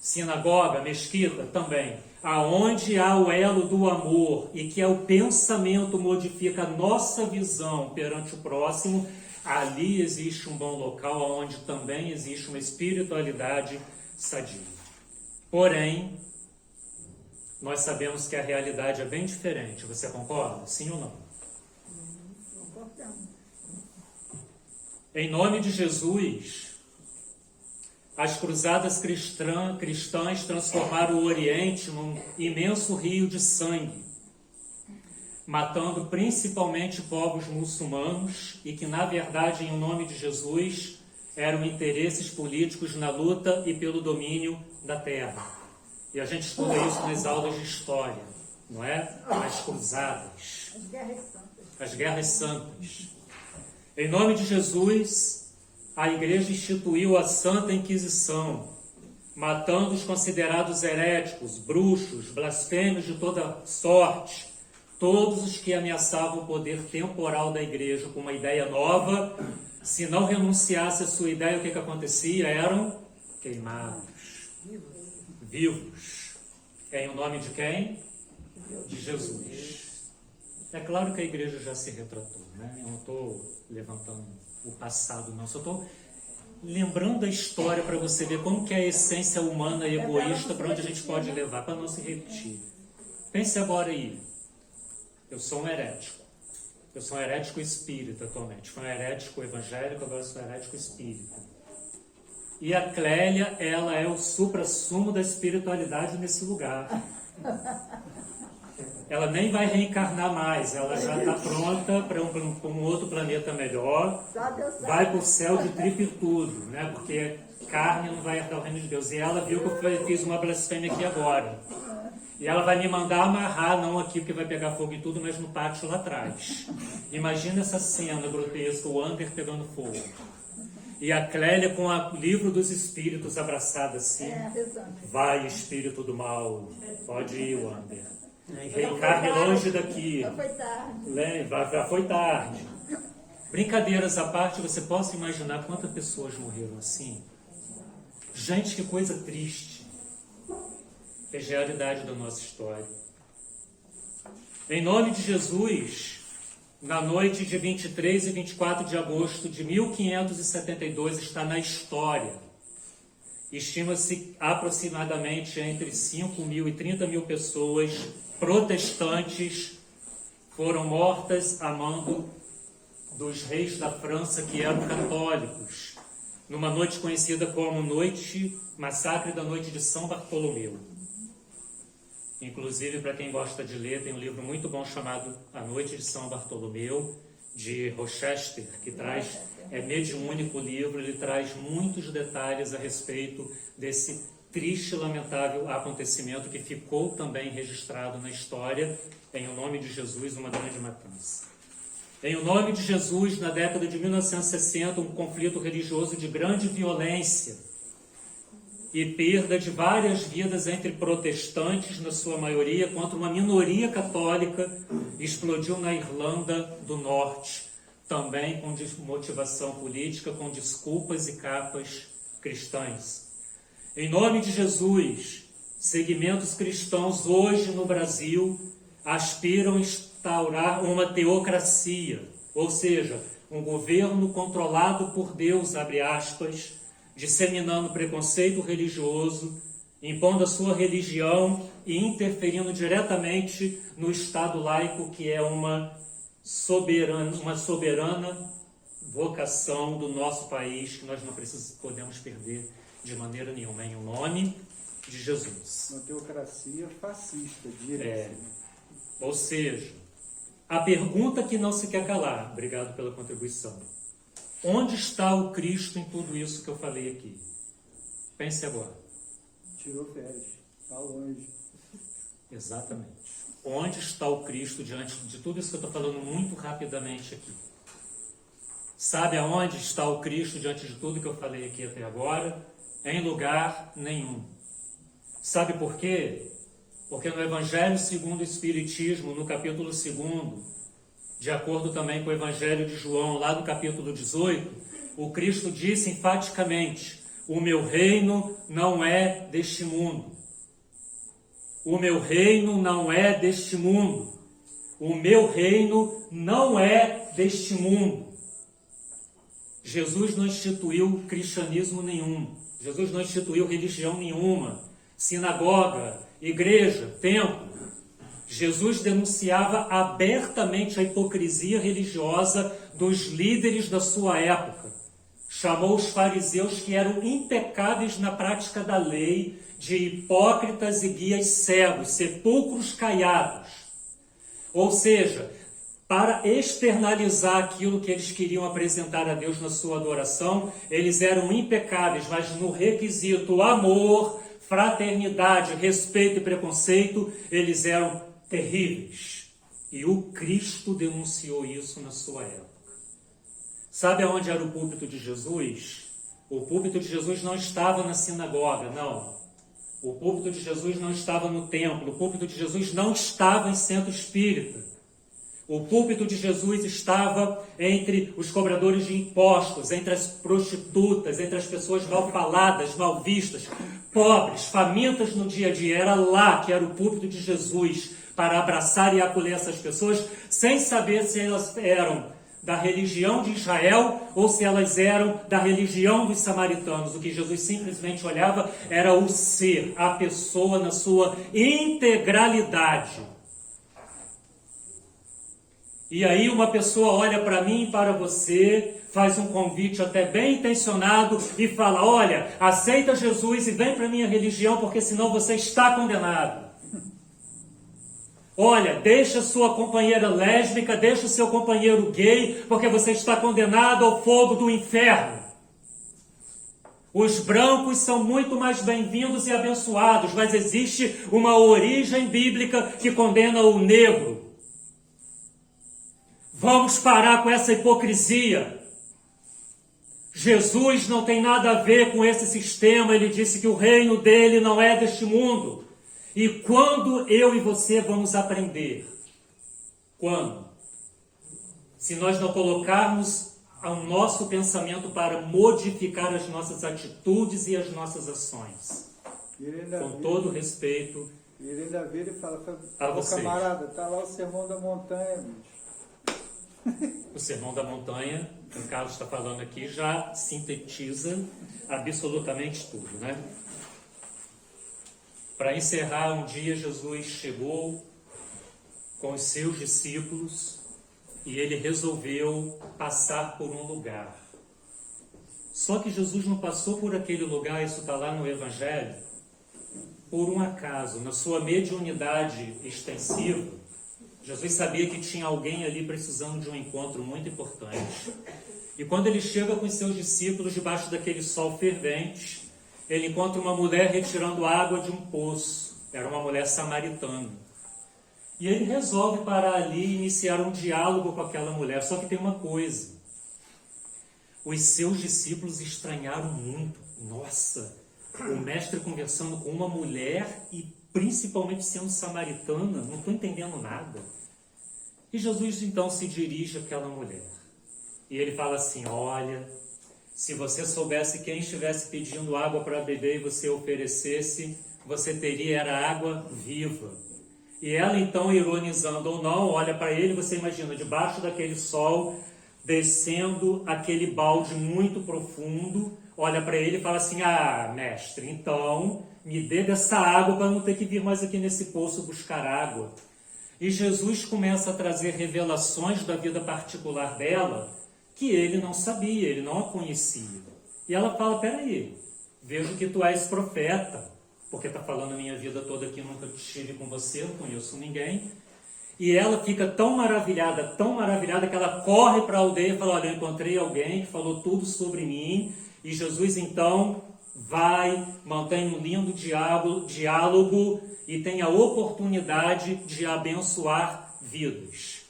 Sinagoga, mesquita? Também. Aonde há o elo do amor e que é o pensamento modifica a nossa visão perante o próximo, ali existe um bom local onde também existe uma espiritualidade sadia. Porém, nós sabemos que a realidade é bem diferente. Você concorda? Sim ou não? Concordamos. Em nome de Jesus, as cruzadas cristãs transformaram o Oriente num imenso rio de sangue, matando principalmente povos muçulmanos e que, na verdade, em nome de Jesus, eram interesses políticos na luta e pelo domínio da terra. E a gente estuda isso nas aulas de história, não é? As cruzadas, As guerras santas. as guerras santas. Em nome de Jesus, a Igreja instituiu a Santa Inquisição, matando os considerados heréticos, bruxos, blasfêmios de toda sorte, todos os que ameaçavam o poder temporal da Igreja com uma ideia nova. Se não renunciasse à sua ideia, o que acontecia? Eram queimados, vivos. Em o nome de quem? De Jesus. É claro que a Igreja já se retratou, né? Eu não estou levantando o passado, não. Só estou lembrando a história para você ver como que é a essência humana e egoísta, para onde a gente pode levar, para não se repetir. Pense agora aí. Eu sou um herético. Eu sou um herético espírita atualmente. Fui um herético evangélico, agora sou um herético espírita. E a Clélia, ela é o suprassumo da espiritualidade nesse lugar. Ela nem vai reencarnar mais, ela já está pronta para um outro planeta melhor. Vai para o céu de tripitudo, né? Porque carne não vai herdar o reino de Deus. E ela viu que eu fiz uma blasfêmia aqui agora. E ela vai me mandar amarrar, não aqui porque vai pegar fogo e tudo, mas no pátio lá atrás. Imagina essa cena grotesca, o Ander pegando fogo. E a Clélia com o livro dos espíritos abraçada assim. Vai, espírito do mal, pode ir, Ander. Reencarne longe daqui. Já foi tarde. Já foi tarde. Brincadeiras à parte, você possa imaginar quantas pessoas morreram assim? Gente, que coisa triste. É a realidade da nossa história. Em nome de Jesus, na noite de 23 e 24 de agosto de 1572, está na história. Estima-se aproximadamente entre 5.000 e 30.000 pessoas protestantes foram mortas a mando dos reis da França que eram católicos, numa noite conhecida como Massacre da Noite de São Bartolomeu. Inclusive, para quem gosta de ler, tem um livro muito bom chamado A Noite de São Bartolomeu, de Rochester, que traz, é mediúnico o livro, ele traz muitos detalhes a respeito desse triste e lamentável acontecimento que ficou também registrado na história, em o nome de Jesus, uma grande matança. Em o nome de Jesus, na década de 1960, um conflito religioso de grande violência e perda de várias vidas entre protestantes, na sua maioria, contra uma minoria católica, explodiu na Irlanda do Norte, também com motivação política, com desculpas e capas cristãs. Em nome de Jesus, segmentos cristãos hoje no Brasil aspiram a instaurar uma teocracia, ou seja, um governo controlado por Deus, abre aspas, disseminando preconceito religioso, impondo a sua religião e interferindo diretamente no Estado laico, que é uma soberana vocação do nosso país, que nós não podemos perder de maneira nenhuma, em nome de Jesus. Uma teocracia fascista, direita. Ou seja, a pergunta que não se quer calar, obrigado pela contribuição, onde está o Cristo em tudo isso que eu falei aqui? Pense agora. Tirou férias, está longe. Exatamente. Onde está o Cristo diante de tudo isso que eu estou falando muito rapidamente aqui? Sabe aonde está o Cristo diante de tudo que eu falei aqui até agora? Em lugar nenhum. Sabe por quê? Porque no Evangelho segundo o Espiritismo, no capítulo 2, De acordo também com o Evangelho de João, lá no capítulo 18, o Cristo disse enfaticamente: o meu reino não é deste mundo. O meu reino não é deste mundo. O meu reino não é deste mundo. Jesus não instituiu cristianismo nenhum. Jesus não instituiu religião nenhuma. Sinagoga, igreja, templo. Jesus denunciava abertamente a hipocrisia religiosa dos líderes da sua época. Chamou os fariseus, que eram impecáveis na prática da lei, de hipócritas e guias cegos, sepulcros caiados. Ou seja, para externalizar aquilo que eles queriam apresentar a Deus na sua adoração, eles eram impecáveis, mas no requisito amor, fraternidade, respeito e preconceito, eles eram terríveis. E o Cristo denunciou isso na sua época. Sabe aonde era o púlpito de Jesus? O púlpito de Jesus não estava na sinagoga, não. O púlpito de Jesus não estava no templo. O púlpito de Jesus não estava em centro espírita. O púlpito de Jesus estava entre os cobradores de impostos, entre as prostitutas, entre as pessoas mal faladas, mal vistas, pobres, famintas no dia a dia. Era lá que era o púlpito de Jesus, para abraçar e acolher essas pessoas, sem saber se elas eram da religião de Israel ou se elas eram da religião dos samaritanos. O que Jesus simplesmente olhava era o ser, a pessoa na sua integralidade. E aí uma pessoa olha para mim e para você, faz um convite até bem intencionado e fala: olha, aceita Jesus e vem para a minha religião, porque senão você está condenado. Olha, deixa sua companheira lésbica, deixa o seu companheiro gay, porque você está condenado ao fogo do inferno. Os brancos são muito mais bem-vindos e abençoados, mas existe uma origem bíblica que condena o negro. Vamos parar com essa hipocrisia. Jesus não tem nada a ver com esse sistema. Ele disse que o reino dele não é deste mundo. E quando eu e você vamos aprender? Quando? Se nós não colocarmos o nosso pensamento para modificar as nossas atitudes e as nossas ações. Com todo respeito. E ele ainda vira e fala: a camarada, tá lá o Sermão da Montanha, bicho. O Sermão da Montanha, que o Carlos está falando aqui, já sintetiza absolutamente tudo, né? Para encerrar, um dia Jesus chegou com os seus discípulos e ele resolveu passar por um lugar. Só que Jesus não passou por aquele lugar, isso está lá no Evangelho, por um acaso. Na sua mediunidade extensiva, Jesus sabia que tinha alguém ali precisando de um encontro muito importante. E quando ele chega com os seus discípulos debaixo daquele sol fervente, ele encontra uma mulher retirando água de um poço. Era uma mulher samaritana. E ele resolve parar ali e iniciar um diálogo com aquela mulher. Só que tem uma coisa. Os seus discípulos estranharam muito. Nossa, o mestre conversando com uma mulher e principalmente sendo samaritana, não estou entendendo nada. E Jesus então se dirige àquela mulher. E ele fala assim: olha, se você soubesse quem estivesse pedindo água para beber e você oferecesse, você teria era água viva. E ela então, ironizando ou não, olha para ele, você imagina, debaixo daquele sol, descendo aquele balde muito profundo, olha para ele e fala assim: ah, mestre, então me dê dessa água para não ter que vir mais aqui nesse poço buscar água. E Jesus começa a trazer revelações da vida particular dela, que ele não sabia, ele não a conhecia. E ela fala: peraí, vejo que tu és profeta, porque está falando a minha vida toda aqui, nunca estive com você, não conheço ninguém. E ela fica tão maravilhada, que ela corre para a aldeia e fala: olha, eu encontrei alguém que falou tudo sobre mim. E Jesus então vai, mantém um lindo diálogo e tem a oportunidade de abençoar vidas.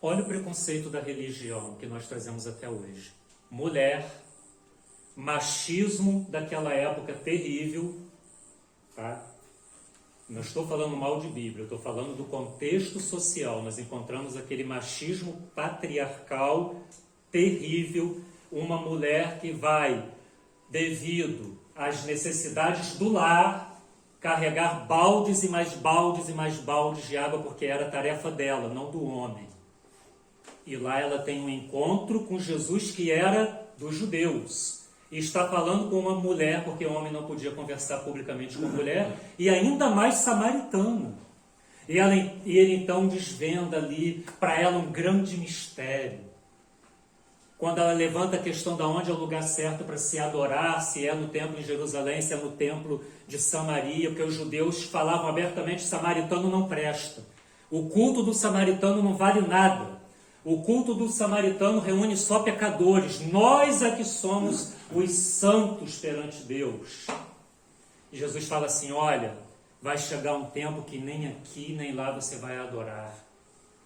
Olha o preconceito da religião que nós trazemos até hoje. Mulher, machismo daquela época terrível, tá? Não estou falando mal de Bíblia, eu estou falando do contexto social. Nós encontramos aquele machismo patriarcal terrível, uma mulher que vai, devido às necessidades do lar, carregar baldes e mais baldes e mais baldes de água, porque era tarefa dela, não do homem. E lá ela tem um encontro com Jesus que era dos judeus. E está falando com uma mulher, porque o homem não podia conversar publicamente com a mulher, e ainda mais samaritana. E ele então desvenda ali para ela um grande mistério. Quando ela levanta a questão de onde é o lugar certo para se adorar, se é no templo em Jerusalém, se é no templo de Samaria, porque os judeus falavam abertamente: samaritano não presta. O culto do samaritano não vale nada. O culto do samaritano reúne só pecadores. Nós é que somos os santos perante Deus. E Jesus fala assim: olha, vai chegar um tempo que nem aqui nem lá você vai adorar.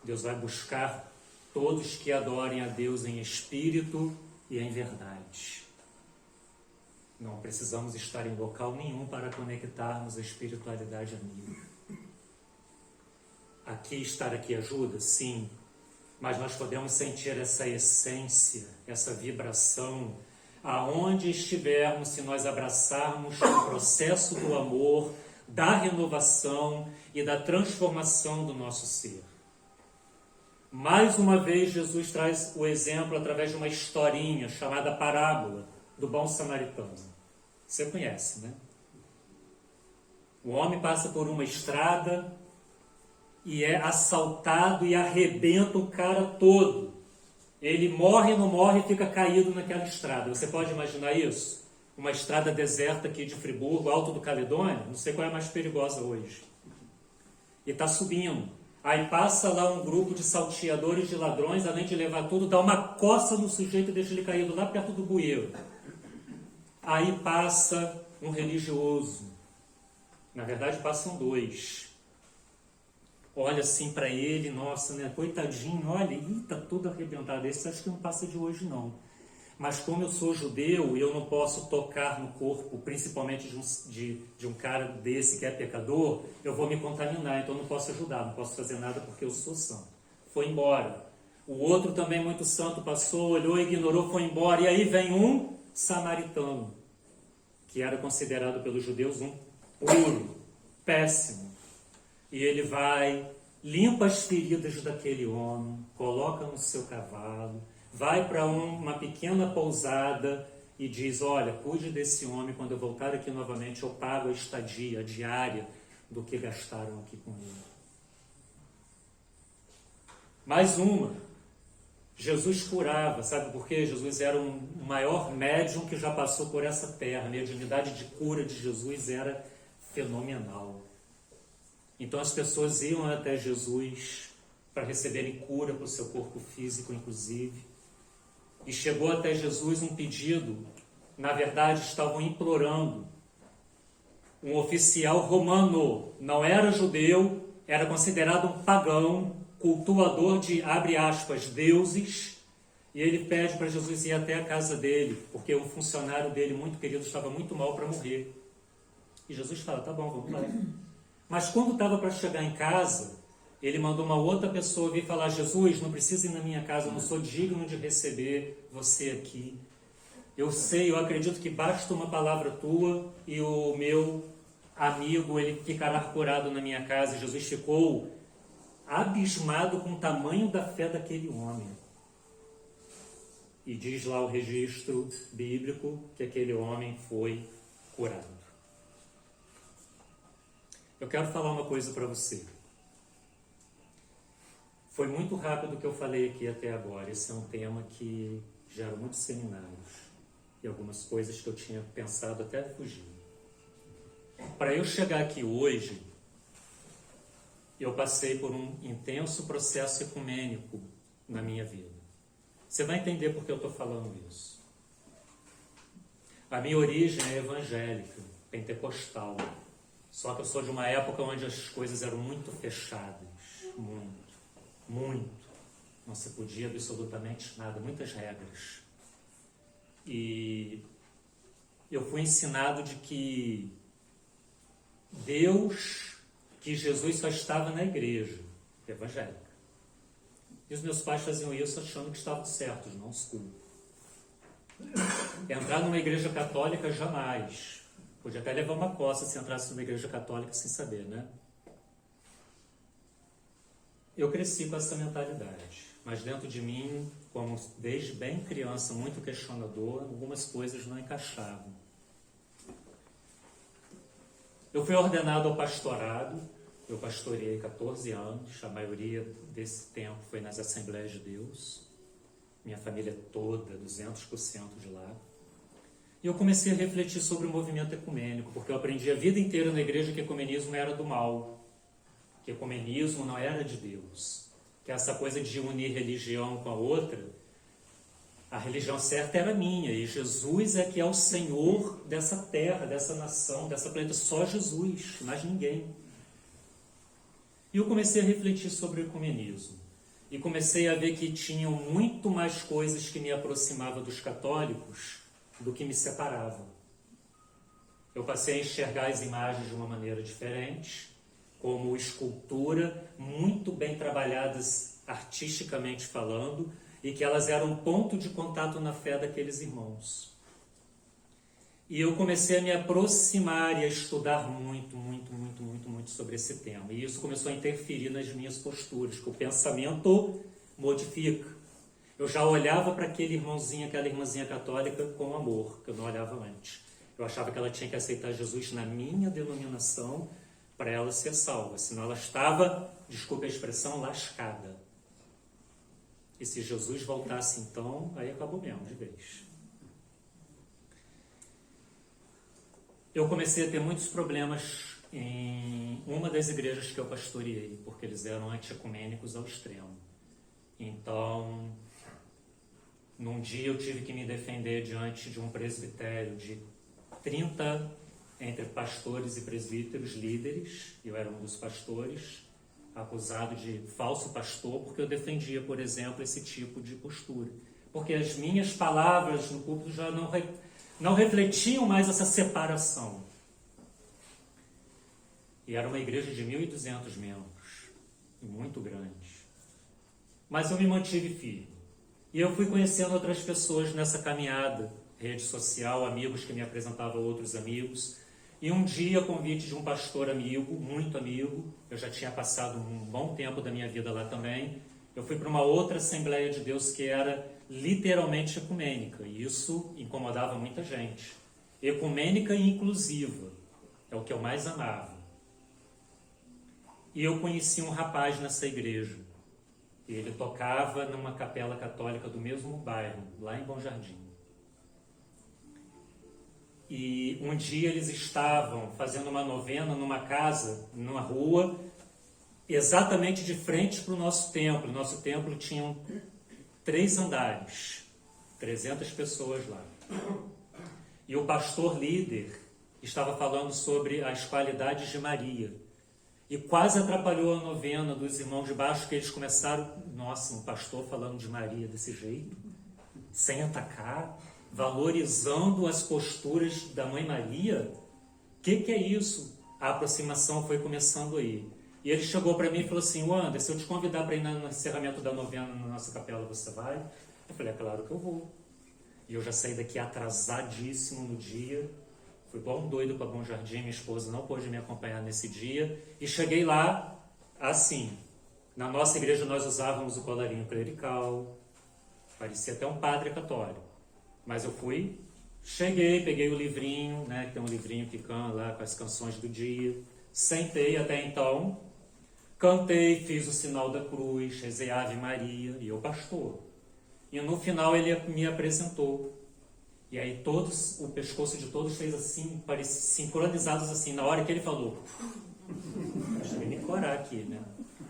Deus vai buscar todos que adorem a Deus em espírito e em verdade. Não precisamos estar em local nenhum para conectarmos a espiritualidade amiga. Estar aqui ajuda? Sim. Mas nós podemos sentir essa essência, essa vibração, aonde estivermos, se nós abraçarmos o processo do amor, da renovação e da transformação do nosso ser. Mais uma vez, Jesus traz o exemplo através de uma historinha chamada Parábola do Bom Samaritano. Você conhece, né? O homem passa por uma estrada e é assaltado e arrebenta o cara todo. Ele morre, não morre, fica caído naquela estrada. Você pode imaginar isso? Uma estrada deserta aqui de Friburgo, Alto do Caledônia, não sei qual é a mais perigosa hoje. E está subindo. Aí passa lá um grupo de salteadores, de ladrões, além de levar tudo, dá uma coça no sujeito e deixa ele caído lá perto do bueiro. Aí passa um religioso. Na verdade, passam dois. Olha assim para ele, nossa, né? Coitadinho, olha, tá todo arrebentado. Esse acho que não passa de hoje, não. Mas como eu sou judeu e eu não posso tocar no corpo, principalmente de um cara desse que é pecador, eu vou me contaminar, então eu não posso ajudar, não posso fazer nada porque eu sou santo. Foi embora. O outro também muito santo passou, olhou, ignorou, foi embora. E aí vem um samaritano, que era considerado pelos judeus um puro, péssimo. E ele vai, limpa as feridas daquele homem, coloca no seu cavalo, vai para uma pequena pousada e diz: olha, cuide desse homem, quando eu voltar aqui novamente eu pago a estadia, a diária do que gastaram aqui com ele. Mais uma, Jesus curava, sabe por quê? Jesus era o maior médium que já passou por essa terra, a mediunidade de cura de Jesus era fenomenal. Então as pessoas iam até Jesus para receberem cura para o seu corpo físico, inclusive. E chegou até Jesus um pedido, na verdade estavam implorando. Um oficial romano, não era judeu, era considerado um pagão, cultuador de, abre aspas, deuses. E ele pede para Jesus ir até a casa dele, porque um funcionário dele, muito querido, estava muito mal para morrer. E Jesus fala: tá bom, vamos lá. Mas quando estava para chegar em casa, ele mandou uma outra pessoa vir falar: Jesus, não precisa ir na minha casa, eu não sou digno de receber você aqui. Eu sei, eu acredito que basta uma palavra tua e o meu amigo, ele ficará curado na minha casa. E Jesus ficou abismado com o tamanho da fé daquele homem. E diz lá o registro bíblico que aquele homem foi curado. Eu quero falar uma coisa para você. Foi muito rápido o que eu falei aqui até agora. Esse é um tema que gera muitos seminários e algumas coisas que eu tinha pensado até fugir. Para eu chegar aqui hoje, eu passei por um intenso processo ecumênico na minha vida. Você vai entender por que eu estou falando isso. A minha origem é evangélica, pentecostal. Só que eu sou de uma época onde as coisas eram muito fechadas. Muito. Não se podia absolutamente nada, muitas regras. E eu fui ensinado de que Deus que Jesus só estava na igreja evangélica. E os meus pais faziam isso achando que estavam certos, não school. Entrar numa igreja católica, jamais. Podia até levar uma coça se entrasse numa igreja católica sem saber, né? Eu cresci com essa mentalidade, mas dentro de mim, como desde bem criança, muito questionador, algumas coisas não encaixavam. Eu fui ordenado ao pastorado, eu pastoreei 14 anos, a maioria desse tempo foi nas Assembleias de Deus, minha família toda, 200% de lá. E eu comecei a refletir sobre o movimento ecumênico, porque eu aprendi a vida inteira na igreja que ecumenismo era do mal, que ecumenismo não era de Deus, que essa coisa de unir religião com a outra, a religião certa era minha, e Jesus é que é o Senhor dessa terra, dessa nação, dessa planeta, só Jesus, mais ninguém. E eu comecei a refletir sobre o ecumenismo, e comecei a ver que tinham muito mais coisas que me aproximavam dos católicos do que me separavam. Eu passei a enxergar as imagens de uma maneira diferente, como escultura, muito bem trabalhadas artisticamente falando, e que elas eram um ponto de contato na fé daqueles irmãos. E eu comecei a me aproximar e a estudar muito sobre esse tema. E isso começou a interferir nas minhas posturas, que o pensamento modifica. Eu já olhava para aquele irmãozinho, aquela irmãzinha católica com amor, que eu não olhava antes. Eu achava que ela tinha que aceitar Jesus na minha denominação para ela ser salva, senão ela estava, desculpe a expressão, lascada. E se Jesus voltasse então, aí acabou mesmo de vez. Eu comecei a ter muitos problemas em uma das igrejas que eu pastoreei, porque eles eram antiecumênicos ao extremo. Então, num dia eu tive que me defender diante de um presbitério de 30 entre pastores e presbíteros líderes, eu era um dos pastores, acusado de falso pastor, porque eu defendia, por exemplo, esse tipo de postura. Porque as minhas palavras no púlpito já não refletiam mais essa separação. E era uma igreja de 1.200 membros, muito grande. Mas eu me mantive firme. E eu fui conhecendo outras pessoas nessa caminhada, rede social, amigos que me apresentavam a outros amigos. E um dia, a convite de um pastor amigo, muito amigo, eu já tinha passado um bom tempo da minha vida lá também, eu fui para uma outra Assembleia de Deus que era literalmente ecumênica, e isso incomodava muita gente. Ecumênica e inclusiva, é o que eu mais amava. E eu conheci um rapaz nessa igreja, ele tocava numa capela católica do mesmo bairro, lá em Bom Jardim. E um dia eles estavam fazendo uma novena numa casa, numa rua, exatamente de frente para o nosso templo. O nosso templo tinha 3 andares, 300 pessoas lá. E o pastor líder estava falando sobre as qualidades de Maria. E quase atrapalhou a novena dos irmãos de baixo, que eles começaram, nossa, um pastor falando de Maria desse jeito, sem atacar, valorizando as posturas da Mãe Maria. O que é isso? A aproximação foi começando aí. E ele chegou para mim e falou assim: Wander, se eu te convidar para ir no encerramento da novena na nossa capela, você vai? Eu falei: é claro que eu vou. E eu já saí daqui atrasadíssimo no dia. Fui igual um doido para Bom Jardim, minha esposa não pôde me acompanhar nesse dia. E cheguei lá, assim, na nossa igreja nós usávamos o colarinho clerical, parecia até um padre católico. Mas eu fui, cheguei, peguei o livrinho, né, que tem um livrinho que canta lá com as canções do dia, sentei até então, cantei, fiz o sinal da cruz, rezei Ave Maria, e eu pastor. E no final ele me apresentou. E aí todos, o pescoço de todos fez assim, sincronizados assim, na hora que ele falou. Deixa eu me corar aqui, né?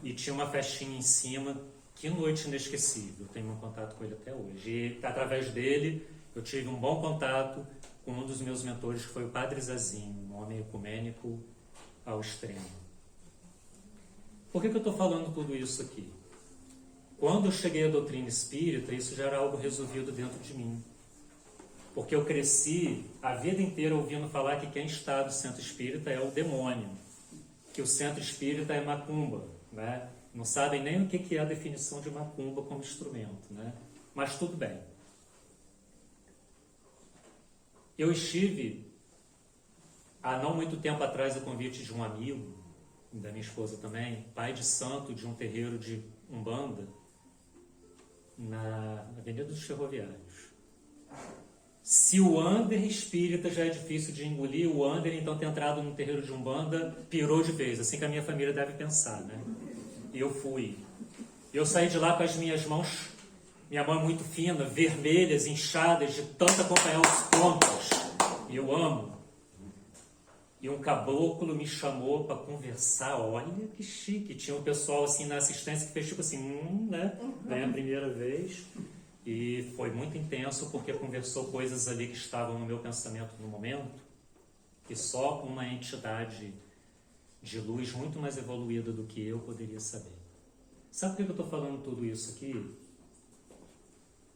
E tinha uma festinha em cima, que noite inesquecível, eu tenho um contato com ele até hoje. E através dele, eu tive um bom contato com um dos meus mentores, que foi o Padre Zazinho, um homem ecumênico ao extremo. Por que eu estou falando tudo isso aqui? Quando eu cheguei à doutrina espírita, isso já era algo resolvido dentro de mim. Porque eu cresci a vida inteira ouvindo falar que quem está do centro espírita é o demônio. que o centro espírita é macumba, né? Não sabem nem o que é a definição de macumba como instrumento, né? Mas tudo bem. Eu estive, há não muito tempo atrás, a convite de um amigo, da minha esposa também, pai de santo de um terreiro de Umbanda, na Avenida dos Ferroviários. Se o under espírita já é difícil de engolir, o under, então, ter entrado no terreiro de Umbanda, pirou de vez, assim que a minha família deve pensar, né? E eu fui. Eu saí de lá com as minhas mãos, minha mão muito fina, vermelhas, inchadas, de tanto acompanhar os pontos. E eu amo. E um caboclo me chamou para conversar. Olha que chique. Tinha um pessoal assim na assistência que fez tipo assim, né? Vem a primeira vez. E foi muito intenso porque conversou coisas ali que estavam no meu pensamento no momento, que só uma entidade de luz muito mais evoluída do que eu poderia saber. Sabe por que eu estou falando tudo isso aqui?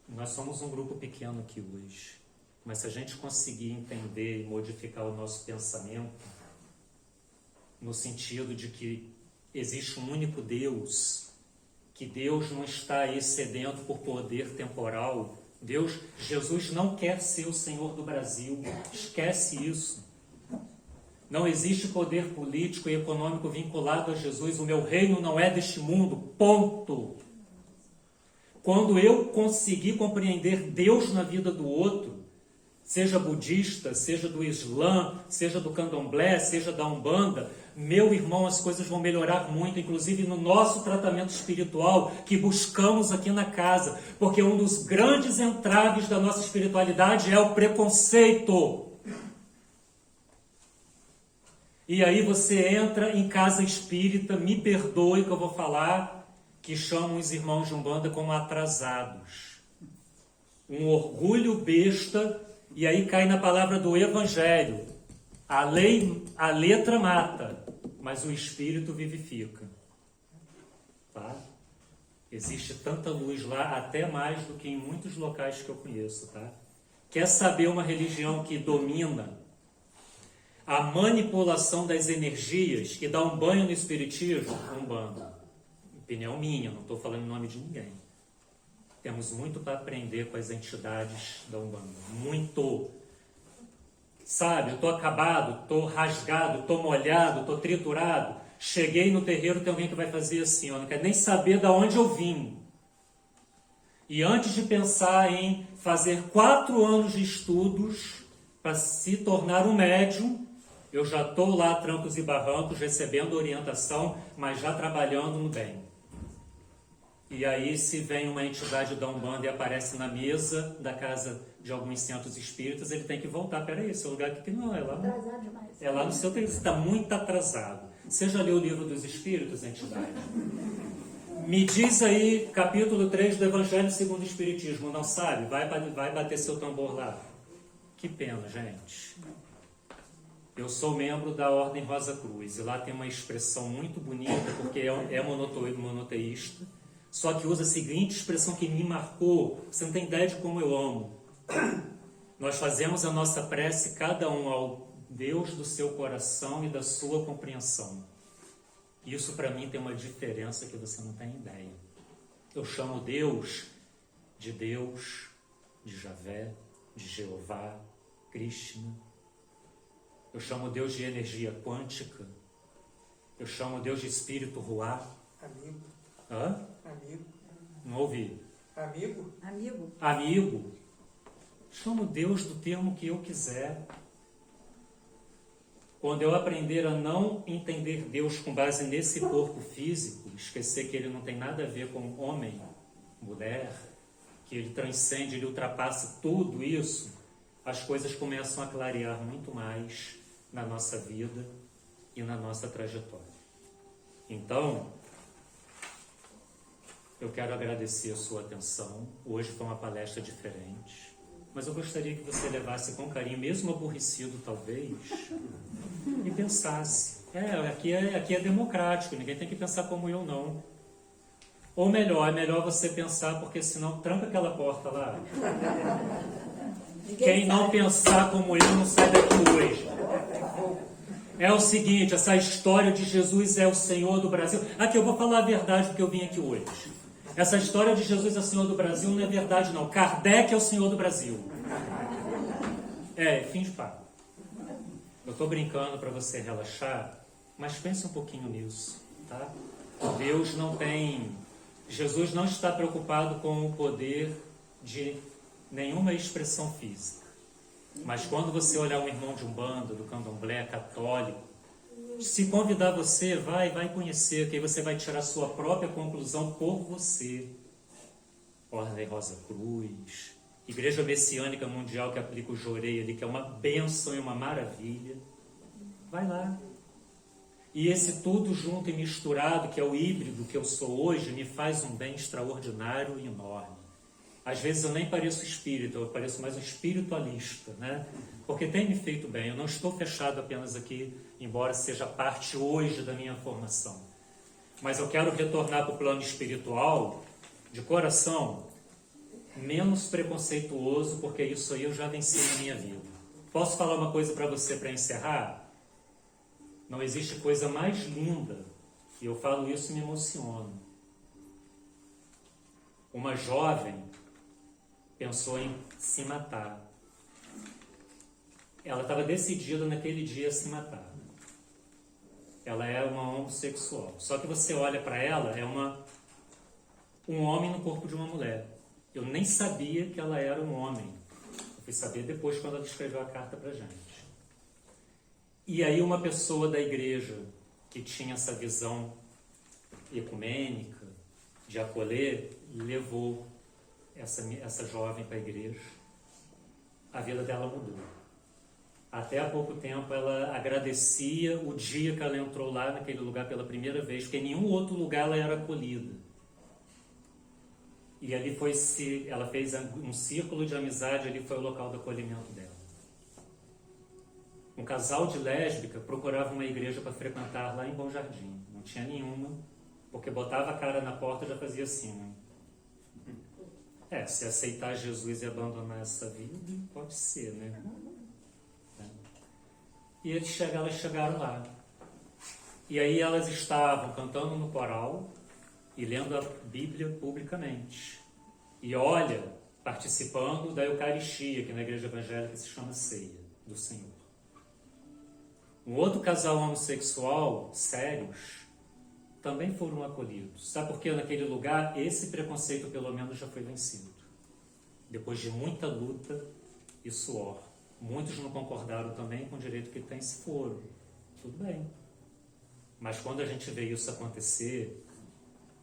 Nós somos um grupo pequeno aqui hoje, mas se a gente conseguir entender e modificar o nosso pensamento, no sentido de que existe um único Deus, que Deus não está aí sedento por poder temporal. Jesus não quer ser o Senhor do Brasil, esquece isso. Não existe poder político e econômico vinculado a Jesus. O meu reino não é deste mundo, ponto. Quando eu conseguir compreender Deus na vida do outro, seja budista, seja do Islã, seja do Candomblé, seja da Umbanda, meu irmão, as coisas vão melhorar muito, inclusive no nosso tratamento espiritual que buscamos aqui na casa, porque um dos grandes entraves da nossa espiritualidade é o preconceito. E aí você entra em casa espírita, me perdoe que eu vou falar, que chamam os irmãos de Umbanda como atrasados. Um orgulho besta, e aí cai na palavra do Evangelho. A letra mata, mas o espírito vivifica. Tá? Existe tanta luz lá, até mais do que em muitos locais que eu conheço. Tá? Quer saber uma religião que domina a manipulação das energias e dá um banho no espiritismo? Umbanda. Opinião minha, não estou falando em nome de ninguém. Temos muito para aprender com as entidades da Umbanda. Muito. Sabe, eu estou acabado, estou rasgado, estou molhado, estou triturado. Cheguei no terreiro, tem alguém que vai fazer assim, ó, não quer nem saber de onde eu vim. E antes de pensar em fazer 4 anos de estudos para se tornar um médium, eu já estou lá, trancos e barrancos, recebendo orientação, mas já trabalhando no bem. E aí, se vem uma entidade da Umbanda e aparece na mesa da casa de alguns centros espíritas, ele tem que voltar. Peraí, esse lugar aqui não é lá. Atrasado demais. É lá no seu terreno, você está muito atrasado. Você já leu o livro dos Espíritos, entidade? Me diz aí, capítulo 3 do Evangelho segundo o Espiritismo, não sabe? Vai bater seu tambor lá. Que pena, gente. Eu sou membro da Ordem Rosa Cruz, e lá tem uma expressão muito bonita, porque é monoteísta, só que usa a seguinte expressão que me marcou, você não tem ideia de como eu amo. Nós fazemos a nossa prece, cada um ao Deus do seu coração e da sua compreensão. Isso para mim tem uma diferença que você não tem ideia. Eu chamo Deus, de Javé, de Jeová, Krishna. Eu chamo Deus de energia quântica. Eu chamo Deus de espírito Ruá. Amigo. Hã? Amigo. Não ouvi. Amigo? Amigo. Amigo. Chamo Deus do termo que eu quiser. Quando eu aprender a não entender Deus com base nesse corpo físico, esquecer que ele não tem nada a ver com homem, mulher, que ele transcende, ele ultrapassa tudo isso, as coisas começam a clarear muito mais na nossa vida e na nossa trajetória. Então, eu quero agradecer a sua atenção. Hoje foi uma palestra diferente, mas eu gostaria que você levasse com carinho, mesmo aborrecido talvez, e pensasse. Aqui é democrático, ninguém tem que pensar como eu, não. Ou melhor, é melhor você pensar, porque senão tranca aquela porta lá. Quem não pensar como eu não sai daqui hoje. É o seguinte, essa história de Jesus é o Senhor do Brasil. Aqui, eu vou falar a verdade porque eu vim aqui hoje. Essa história de Jesus é o Senhor do Brasil não é verdade, não. Kardec é o Senhor do Brasil. Fim de papo. Eu estou brincando para você relaxar, mas pense um pouquinho nisso, tá? Deus não tem... Jesus não está preocupado com o poder de nenhuma expressão física. Mas quando você olhar um irmão de Umbanda, do Candomblé, católico, se convidar você, vai conhecer, que aí você vai tirar sua própria conclusão por você. Ordem Rosa Cruz, Igreja Messiânica Mundial que aplica o Jorei ali, que é uma bênção e uma maravilha. Vai lá. E esse tudo junto e misturado, que é o híbrido que eu sou hoje, me faz um bem extraordinário e enorme. Às vezes eu nem pareço espírita, eu pareço mais um espiritualista, né? Porque tem me feito bem. Eu não estou fechado apenas aqui, embora seja parte hoje da minha formação. Mas eu quero retornar para o plano espiritual, de coração, menos preconceituoso, porque isso aí eu já venci na minha vida. Posso falar uma coisa para você para encerrar? Não existe coisa mais linda, e eu falo isso e me emociono. Uma jovem pensou em se matar. Ela estava decidida naquele dia a se matar. Ela é uma homossexual. Só que você olha para ela, é um homem no corpo de uma mulher. Eu nem sabia que ela era um homem. Eu fui saber depois, quando ela escreveu a carta para a gente. E aí uma pessoa da igreja que tinha essa visão ecumênica, de acolher, levou essa jovem para a igreja. A vida dela mudou. Até há pouco tempo ela agradecia o dia que ela entrou lá naquele lugar pela primeira vez, porque em nenhum outro lugar ela era acolhida. E ali ela fez um círculo de amizade, ali foi o local do acolhimento dela. Um casal de lésbica procurava uma igreja para frequentar lá em Bom Jardim. Não tinha nenhuma, porque botava a cara na porta e já fazia assim, né? Se aceitar Jesus e abandonar essa vida, pode ser, né? E elas chegaram lá. E aí elas estavam cantando no coral e lendo a Bíblia publicamente. E olha, participando da Eucaristia, que na igreja evangélica se chama Ceia do Senhor. Um outro casal homossexual, sérios, também foram acolhidos. Sabe por quê? Naquele lugar, esse preconceito pelo menos já foi vencido. Depois de muita luta e suor. Muitos não concordaram também com o direito que tem, se foram. Tudo bem. Mas quando a gente vê isso acontecer,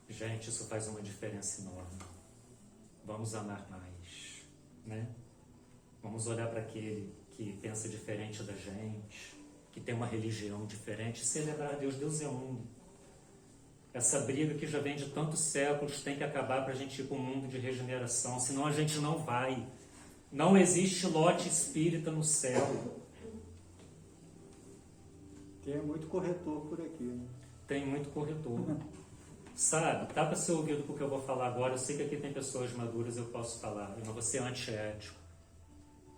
gente, isso faz uma diferença enorme. Vamos amar mais, né? Vamos olhar para aquele que pensa diferente da gente, que tem uma religião diferente, e celebrar a Deus. Deus é um. Essa briga que já vem de tantos séculos tem que acabar para a gente ir para um mundo de regeneração, senão a gente não vai. Não existe lote espírita no céu. Tem muito corretor por aqui, né? Tem muito corretor. Sabe, dá para ser ouvido porque eu vou falar agora. Eu sei que aqui tem pessoas maduras, eu posso falar. Eu não vou ser antiético.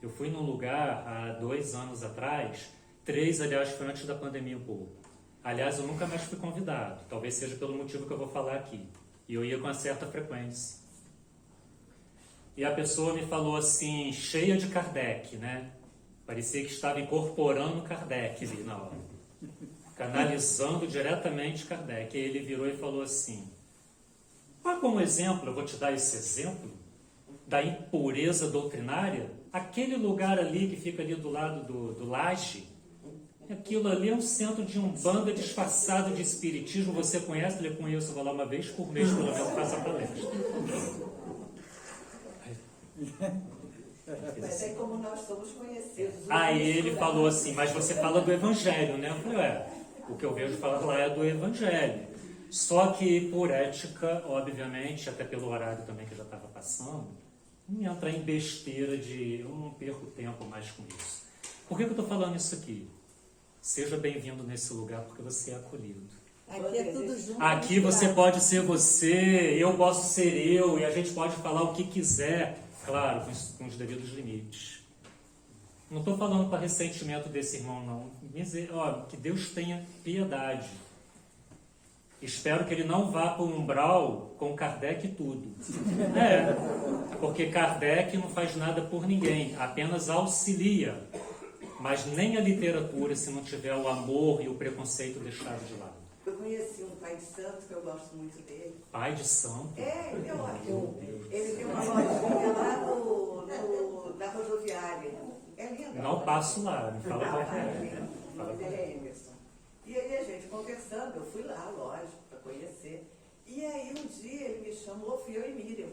Eu fui num lugar há 2 anos atrás, 3, aliás, foi antes da pandemia um pouco. Aliás, eu nunca mais fui convidado. Talvez seja pelo motivo que eu vou falar aqui. E eu ia com uma certa frequência. E a pessoa me falou assim, cheia de Kardec, né? Parecia que estava incorporando Kardec ali na hora. Canalizando diretamente Kardec. E ele virou e falou assim, como exemplo, eu vou te dar esse exemplo da impureza doutrinária. Aquele lugar ali que fica ali do lado do Laje, aquilo ali é um centro de umbanda disfarçado de espiritismo. Você conhece? Eu conheço, vou lá uma vez por mês, pelo menos faço a palestra. Mas é como nós somos conhecidos. Aí ele falou assim, mas você fala do Evangelho, né? Eu falei, o que eu vejo falar lá é do Evangelho. Só que por ética, obviamente, até pelo horário também que já estava passando, não ia entrar em besteira de eu não perco tempo mais com isso. Por que eu estou falando isso aqui? Seja bem-vindo nesse lugar porque você é acolhido. Aqui é tudo junto. Aqui você pode ser você, eu posso ser eu, e a gente pode falar o que quiser, claro, com os devidos limites. Não estou falando para ressentimento desse irmão, não. Que Deus tenha piedade. Espero que ele não vá para o umbral com Kardec e tudo. Porque Kardec não faz nada por ninguém, apenas auxilia. Mas nem a literatura, se não tiver o amor e o preconceito deixado de lado. Eu conheci um pai de santo, que eu gosto muito dele. Pai de santo? Ele é ótimo. Ele tem uma lojinha lá na rodoviária. É lindo. Não passo lá, me fala qual é. O nome dele é Emerson. E aí a gente conversando, eu fui lá, lógico, para conhecer. E aí um dia ele me chamou, fui eu e Miriam,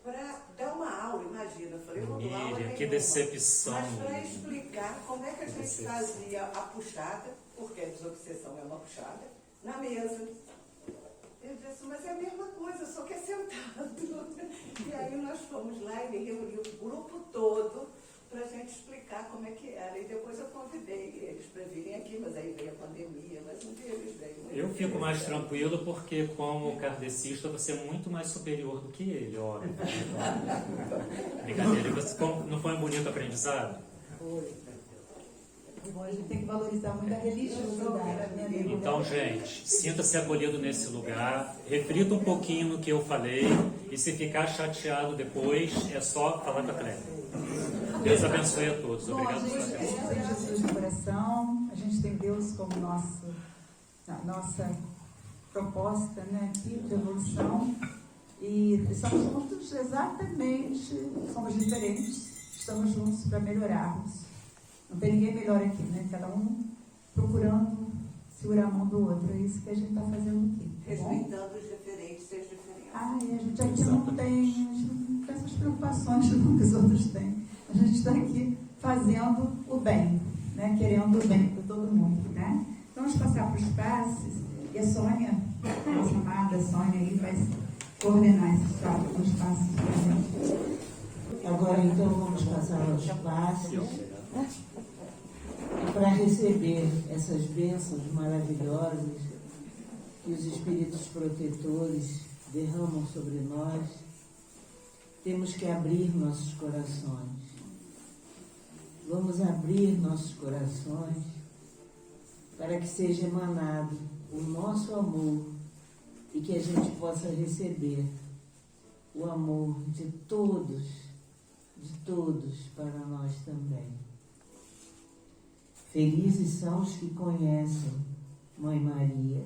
para dar uma aula, imagina. Eu falei, eu vou dar aula Miriam, nenhuma, que decepção. mas para explicar como é que a gente fazia a puxada, porque a desobsessão é uma puxada, na mesa. Eu disse, mas é a mesma coisa, só que é sentado. E aí nós fomos lá e ele reuniu o grupo todo para a gente explicar como é que era. E depois eu convidei eles para virem aqui, mas aí veio a pandemia, mas um dia eles veio. Eu fico mais tranquilo porque, como kardecista, você é muito mais superior do que ele, óbvio. Brincadeira. Não foi um bonito aprendizado? Foi. Bom, a gente tem que valorizar muito a religiosidade, né? Então, gente, sinta-se acolhido nesse lugar, reflita um pouquinho no que eu falei, e se ficar chateado depois, é só falar com a Clélia. Deus abençoe a todos. Bom, Obrigado a por gente sua atenção. tem Jesus no coração, a gente tem Deus como nossa proposta, né, aqui de evolução, e estamos juntos exatamente, somos diferentes, estamos juntos para melhorarmos. Não tem ninguém melhor aqui, né? Cada um procurando segurar a mão do outro. É isso que a gente está fazendo aqui. Tá bom? Respeitando os diferentes, seus diferentes. A gente aqui não tem essas preocupações que os outros têm. A gente está aqui fazendo o bem, né? Querendo o bem para todo mundo, né? Vamos passar para os passes e a Sônia, nossa amada Sônia, aí vai coordenar esses próximos passos para a gente. Agora então vamos passar aos passos para receber essas bênçãos maravilhosas que os espíritos protetores derramam sobre nós. Temos que abrir nossos corações. Vamos abrir nossos corações para que seja emanado o nosso amor e que a gente possa receber o amor de todos para nós também. Felizes são os que conhecem, Mãe Maria,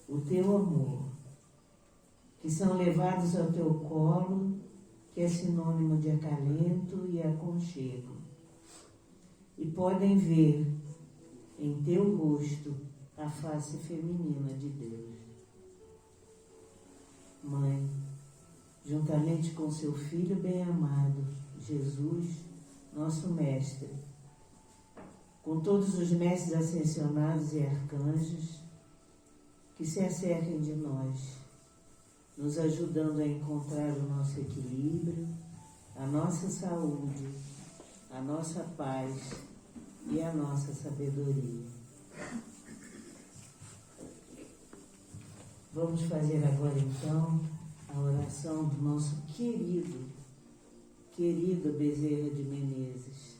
o teu amor, que são levados ao teu colo, que é sinônimo de acalento e aconchego, e podem ver em teu rosto a face feminina de Deus. Mãe, juntamente com seu Filho bem-amado, Jesus, nosso Mestre, com todos os mestres ascensionados e arcanjos, que se acerquem de nós, nos ajudando a encontrar o nosso equilíbrio, a nossa saúde, a nossa paz e a nossa sabedoria. Vamos fazer agora então a oração do nosso querido Bezerra de Menezes,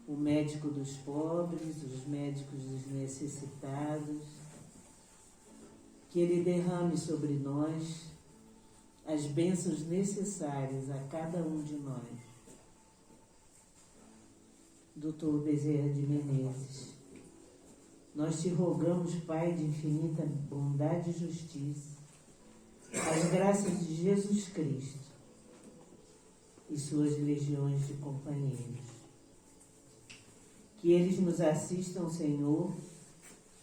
o médico dos pobres, os médicos dos necessitados, que ele derrame sobre nós as bênçãos necessárias a cada um de nós. Doutor Bezerra de Menezes, nós te rogamos, Pai de infinita bondade e justiça, as graças de Jesus Cristo e suas legiões de companheiros, que eles nos assistam, Senhor,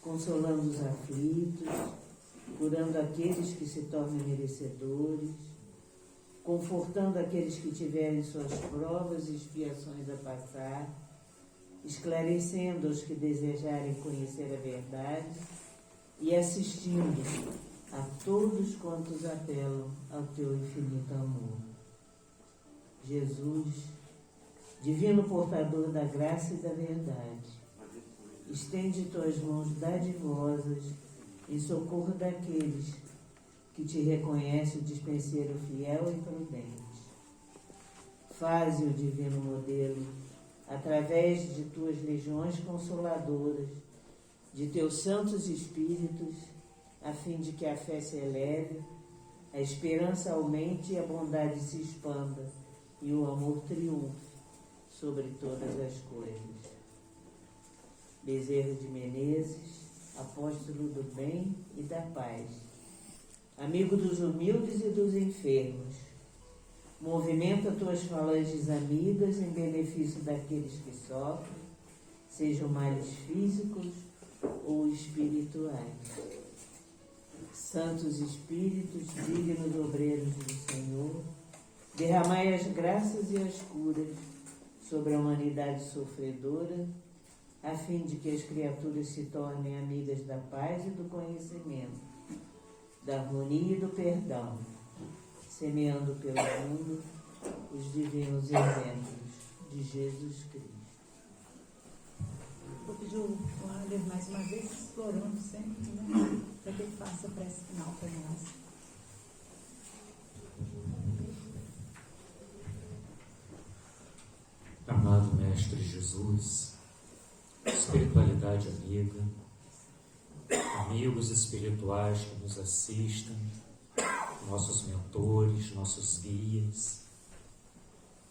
consolando os aflitos, curando aqueles que se tornem merecedores, confortando aqueles que tiverem suas provas e expiações a passar, esclarecendo os que desejarem conhecer a verdade e assistindo a todos quantos apelam ao teu infinito amor. Jesus, divino portador da graça e da verdade, estende tuas mãos dadivosas em socorro daqueles que te reconhecem o dispenseiro fiel e prudente. Faze o divino modelo, através de tuas legiões consoladoras, de teus santos espíritos, a fim de que a fé se eleve, a esperança aumente e a bondade se expanda, e o amor triunfe sobre todas as coisas. Bezerra de Menezes, apóstolo do bem e da paz, amigo dos humildes e dos enfermos, movimenta tuas falanges amigas em benefício daqueles que sofrem, sejam males físicos ou espirituais. Santos Espíritos, dignos obreiros do Senhor, derramai as graças e as curas sobre a humanidade sofredora, a fim de que as criaturas se tornem amigas da paz e do conhecimento, da harmonia e do perdão, semeando pelo mundo os divinos exemplos de Jesus Cristo. Vou pedir o Wander mais uma vez, explorando sempre, né? Para que ele faça a prece final para nós. Amado Mestre Jesus, espiritualidade amiga, amigos espirituais que nos assistem, nossos mentores, nossos guias,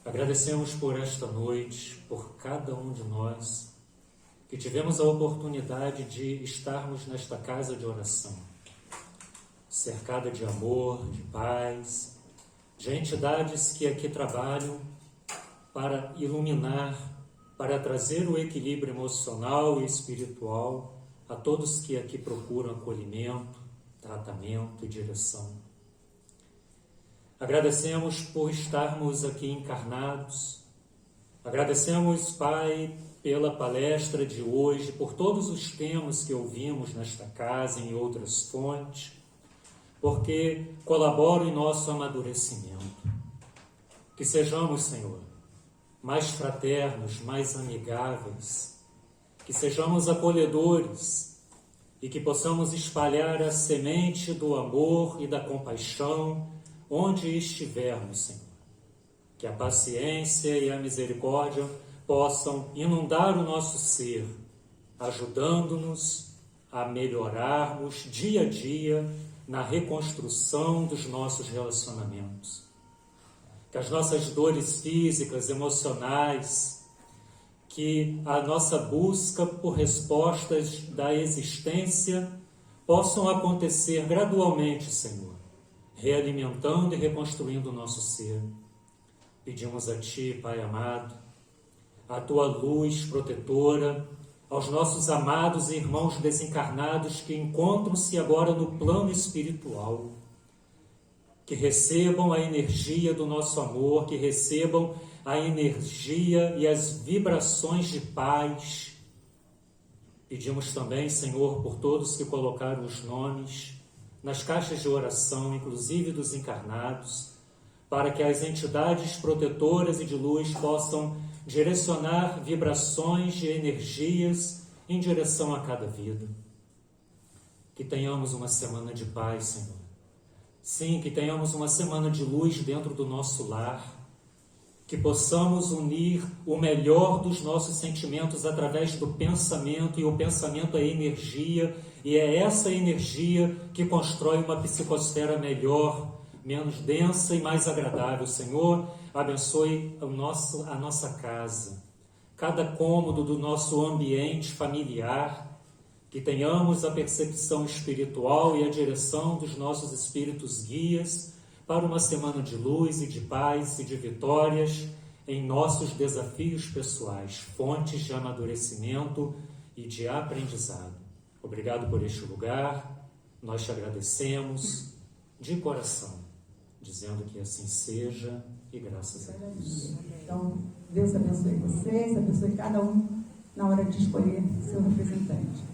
agradecemos por esta noite, por cada um de nós que tivemos a oportunidade de estarmos nesta casa de oração, cercada de amor, de paz, de entidades que aqui trabalham para iluminar, para trazer o equilíbrio emocional e espiritual a todos que aqui procuram acolhimento, tratamento e direção. Agradecemos por estarmos aqui encarnados. Agradecemos, Pai, pela palestra de hoje, por todos os temas que ouvimos nesta casa e em outras fontes, porque colaboram em nosso amadurecimento. Que sejamos, Senhor, mais fraternos, mais amigáveis, que sejamos acolhedores e que possamos espalhar a semente do amor e da compaixão onde estivermos, Senhor. Que a paciência e a misericórdia possam inundar o nosso ser, ajudando-nos a melhorarmos dia a dia na reconstrução dos nossos relacionamentos. Que as nossas dores físicas, emocionais, que a nossa busca por respostas da existência possam acontecer gradualmente, Senhor, realimentando e reconstruindo o nosso ser. Pedimos a Ti, Pai amado, a Tua luz protetora, aos nossos amados irmãos desencarnados que encontram-se agora no plano espiritual, que recebam a energia do nosso amor, que recebam a energia e as vibrações de paz. Pedimos também, Senhor, por todos que colocaram os nomes nas caixas de oração, inclusive dos encarnados, para que as entidades protetoras e de luz possam direcionar vibrações de energias em direção a cada vida. Que tenhamos uma semana de paz, Senhor. Sim, que tenhamos uma semana de luz dentro do nosso lar, que possamos unir o melhor dos nossos sentimentos através do pensamento, e o pensamento é energia, e é essa energia que constrói uma psicosfera melhor, menos densa e mais agradável. Senhor, abençoe a nossa casa, cada cômodo do nosso ambiente familiar, que tenhamos a percepção espiritual e a direção dos nossos espíritos guias para uma semana de luz e de paz e de vitórias em nossos desafios pessoais, fontes de amadurecimento e de aprendizado. Obrigado por este lugar, nós te agradecemos de coração, dizendo que assim seja e graças a Deus. Então, Deus abençoe vocês, abençoe cada um na hora de escolher seu representante.